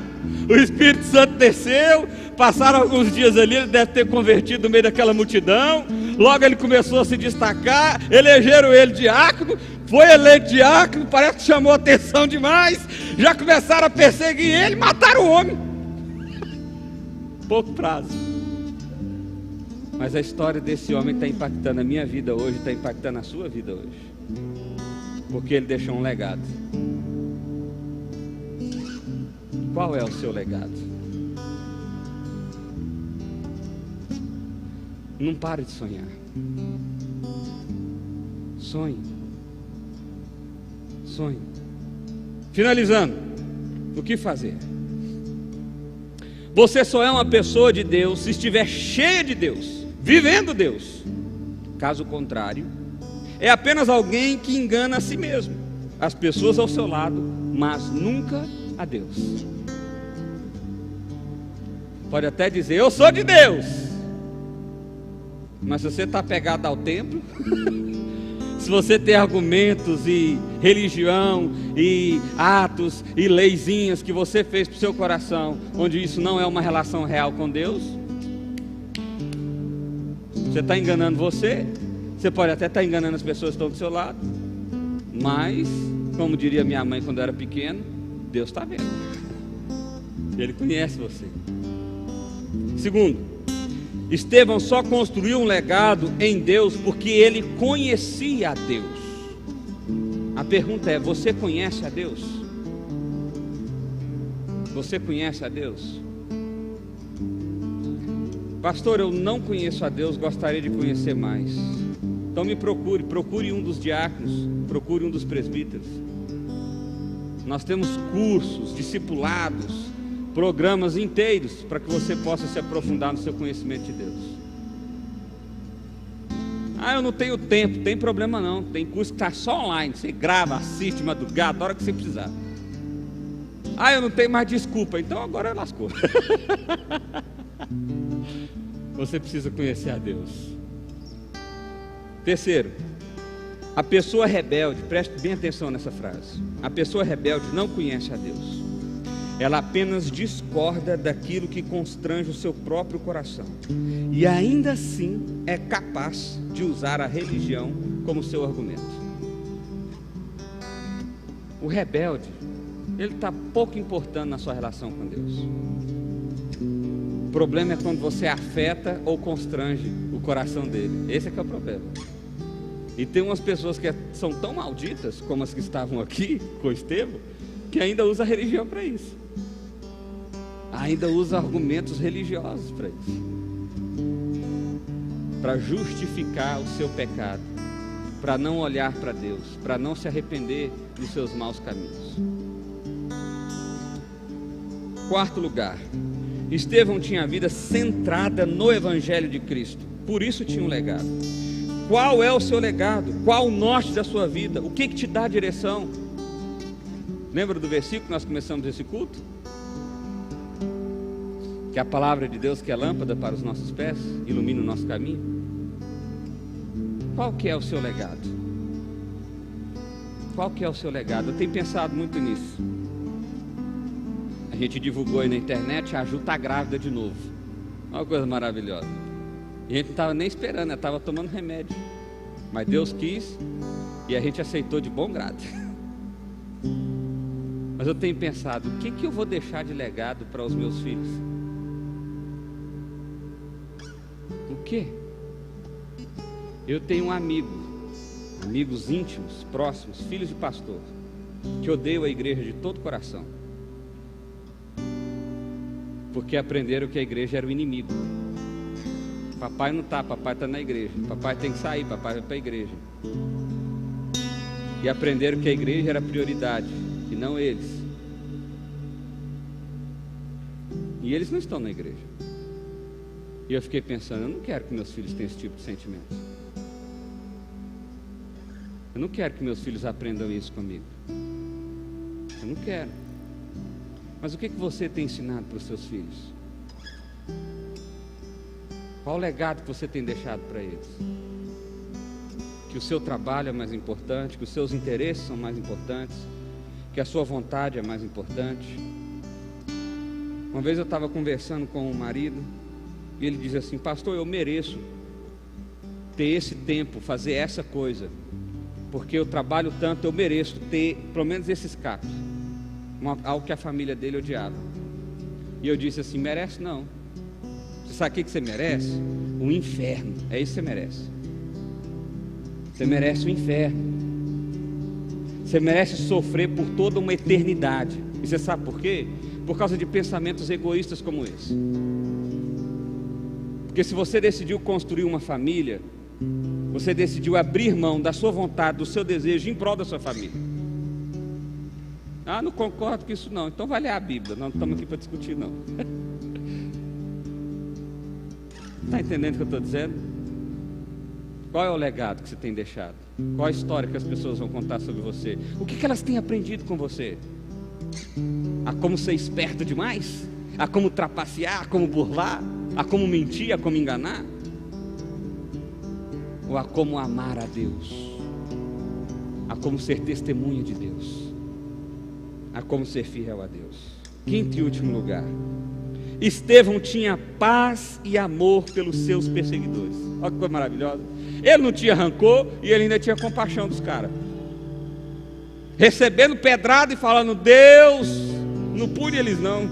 O Espírito Santo desceu, passaram alguns dias ali, ele deve ter convertido no meio daquela multidão. Logo ele começou a se destacar, elegeram ele diácono, foi eleito diácono, parece que chamou atenção demais. Já começaram a perseguir ele, mataram o homem. Pouco prazo. Mas a história desse homem está impactando a minha vida hoje, está impactando a sua vida hoje. Porque ele deixou um legado. Qual é o seu legado? Não pare de sonhar. Sonhe. Sonhe. Finalizando, o que fazer? Você só é uma pessoa de Deus se estiver cheia de Deus, vivendo Deus. Caso contrário, é apenas alguém que engana a si mesmo, as pessoas ao seu lado, mas nunca a Deus. Pode até dizer: eu sou de Deus. Mas se você está pegado ao templo, se você tem argumentos e religião e atos e leizinhas que você fez para o seu coração, onde isso não é uma relação real com Deus, você está enganando você. Você pode até estar enganando as pessoas que estão do seu lado, mas, como diria minha mãe quando eu era pequeno, Deus está vendo. Ele conhece você. Segundo, Estevão só construiu um legado em Deus porque ele conhecia a Deus. A pergunta é: você conhece a Deus? Você conhece a Deus? Pastor, eu não conheço a Deus, gostaria de conhecer mais. Então me procure um dos diáconos, procure um dos presbíteros. Nós temos cursos, discipulados, programas inteiros para que você possa se aprofundar no seu conhecimento de Deus. Eu não tenho tempo. Tem problema não, tem curso que está só online. Você grava, assiste, madrugada, na hora que você precisar. Eu não tenho mais desculpa. Então agora lascou. Você precisa conhecer a Deus. Terceiro, a pessoa rebelde, preste bem atenção nessa frase. A pessoa rebelde não conhece a Deus. Ela apenas discorda daquilo que constrange o seu próprio coração. E ainda assim é capaz de usar a religião como seu argumento. O rebelde, ele está pouco importando na sua relação com Deus. O problema é quando você afeta ou constrange o coração dele. Esse é que é o problema. E tem umas pessoas que são tão malditas, como as que estavam aqui com Estevão, que ainda usa a religião para isso. Ainda usa argumentos religiosos para isso, para justificar o seu pecado, para não olhar para Deus, para não se arrepender de seus maus caminhos. Quarto lugar, Estevão tinha a vida centrada no Evangelho de Cristo, por isso tinha um legado. Qual é o seu legado? Qual o norte da sua vida? O que te dá direção? Lembra do versículo que nós começamos esse culto? Que a palavra de Deus, que é lâmpada para os nossos pés, ilumina o nosso caminho. Qual que é o seu legado? Qual que é o seu legado? Eu tenho pensado muito nisso. A gente divulgou aí na internet, a Ju está grávida de novo. Uma coisa maravilhosa. E a gente não estava nem esperando, ela estava tomando remédio. Mas Deus quis e a gente aceitou de bom grado. Mas eu tenho pensado, o que eu vou deixar de legado para os meus filhos? O quê? Eu tenho um amigos íntimos, próximos, filhos de pastor, que odeiam a igreja de todo o coração, porque aprenderam que a igreja era o inimigo. Papai não está, papai está na igreja. Papai tem que sair, papai vai para a igreja. E aprenderam que a igreja era a prioridade, e não eles. E eles não estão na igreja. E eu fiquei pensando, eu não quero que meus filhos tenham esse tipo de sentimento. Eu não quero que meus filhos aprendam isso comigo. Eu não quero. Mas o que você tem ensinado para os seus filhos? Qual o legado que você tem deixado para eles? Que o seu trabalho é mais importante, que os seus interesses são mais importantes, que a sua vontade é mais importante. Uma vez eu estava conversando com um marido e ele dizia assim: pastor, eu mereço ter esse tempo, fazer essa coisa, porque eu trabalho tanto, eu mereço ter pelo menos esse escape, algo que a família dele odiava. E eu disse assim: merece não. Você sabe o que você merece? Um inferno. É isso que você merece. Você merece o inferno. Você merece sofrer por toda uma eternidade. E você sabe por quê? Por causa de pensamentos egoístas como esse. Porque se você decidiu construir uma família, você decidiu abrir mão da sua vontade, do seu desejo em prol da sua família. Ah, não concordo com isso não. Então vai ler a Bíblia. Nós não estamos aqui para discutir não. Está entendendo o que eu estou dizendo? Qual é o legado que você tem deixado? Qual a história que as pessoas vão contar sobre você? O que elas têm aprendido com você? A como ser esperto demais? A como trapacear? A como burlar? A como mentir? A como enganar? Ou a como amar a Deus? A como ser testemunha de Deus? A como ser fiel a Deus? Quinto e último lugar, Estevão tinha paz e amor pelos seus perseguidores. Olha que coisa maravilhosa. Ele não tinha rancor e ele ainda tinha compaixão dos caras, recebendo pedrada e falando: Deus, não pune eles não.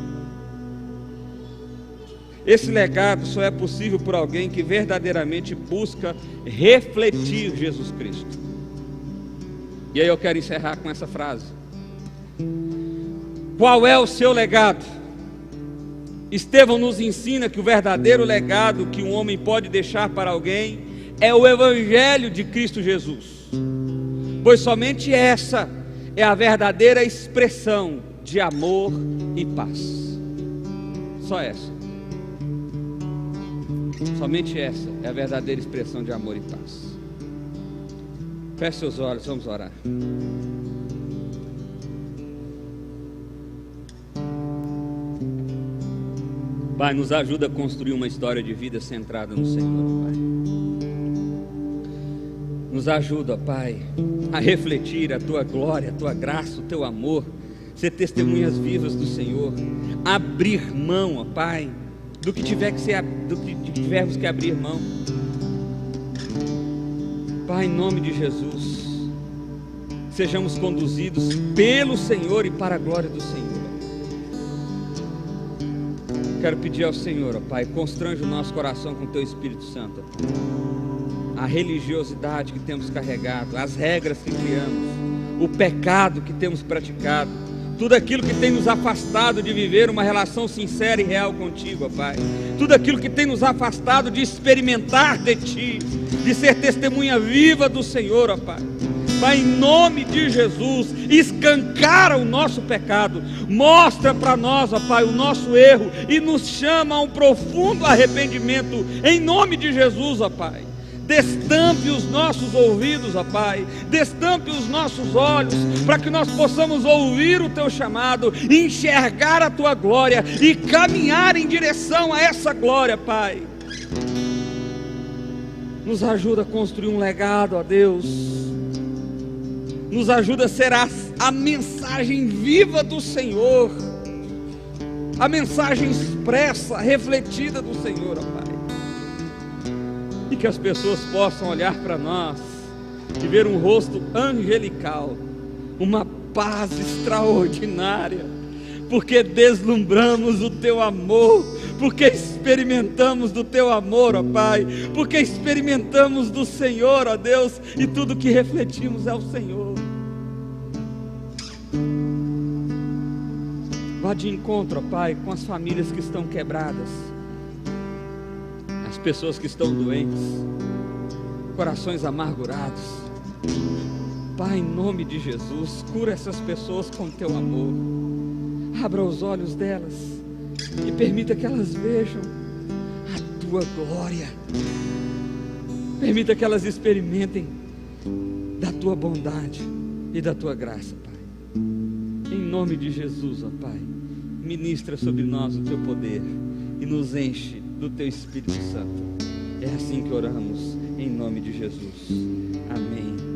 Esse legado só é possível por alguém que verdadeiramente busca refletir Jesus Cristo. E aí eu quero encerrar com essa frase: qual é o seu legado? Estevão nos ensina que o verdadeiro legado que um homem pode deixar para alguém é o Evangelho de Cristo Jesus, pois somente essa é a verdadeira expressão de amor e paz. Só essa. Somente essa é a verdadeira expressão de amor e paz. Feche seus olhos, vamos orar. Pai, nos ajuda a construir uma história de vida centrada no Senhor, Pai. Nos ajuda, Pai, a refletir a Tua glória, a Tua graça, o Teu amor, ser testemunhas vivas do Senhor, abrir mão, ó Pai, do que tivermos que abrir mão. Pai, em nome de Jesus, sejamos conduzidos pelo Senhor e para a glória do Senhor. Quero pedir ao Senhor, ó Pai, constrange o nosso coração com o Teu Espírito Santo, ó Pai. A religiosidade que temos carregado, as regras que criamos, o pecado que temos praticado, tudo aquilo que tem nos afastado de viver uma relação sincera e real contigo, ó Pai. Tudo aquilo que tem nos afastado de experimentar de Ti, de ser testemunha viva do Senhor, ó Pai. Pai, em nome de Jesus, escancara o nosso pecado, mostra para nós, ó Pai, o nosso erro e nos chama a um profundo arrependimento, em nome de Jesus, ó Pai. Destampe os nossos ouvidos, ó Pai, destampe os nossos olhos, para que nós possamos ouvir o Teu chamado, enxergar a Tua glória e caminhar em direção a essa glória, Pai. Nos ajuda a construir um legado, ó Deus, nos ajuda a ser a mensagem viva do Senhor, a mensagem expressa, refletida do Senhor, ó Pai. E que as pessoas possam olhar para nós e ver um rosto angelical, uma paz extraordinária, porque deslumbramos o Teu amor, porque experimentamos do Teu amor, ó Pai, porque experimentamos do Senhor, ó Deus, e tudo que refletimos é o Senhor. Vá de encontro, ó Pai, com as famílias que estão quebradas, as pessoas que estão doentes, corações amargurados. Pai, em nome de Jesus, cura essas pessoas com Teu amor. Abra os olhos delas e permita que elas vejam a Tua glória. Permita que elas experimentem da Tua bondade e da Tua graça, Pai. Em nome de Jesus, ó Pai, ministra sobre nós o Teu poder e nos enche do Teu Espírito Santo. É assim que oramos, em nome de Jesus. Amém.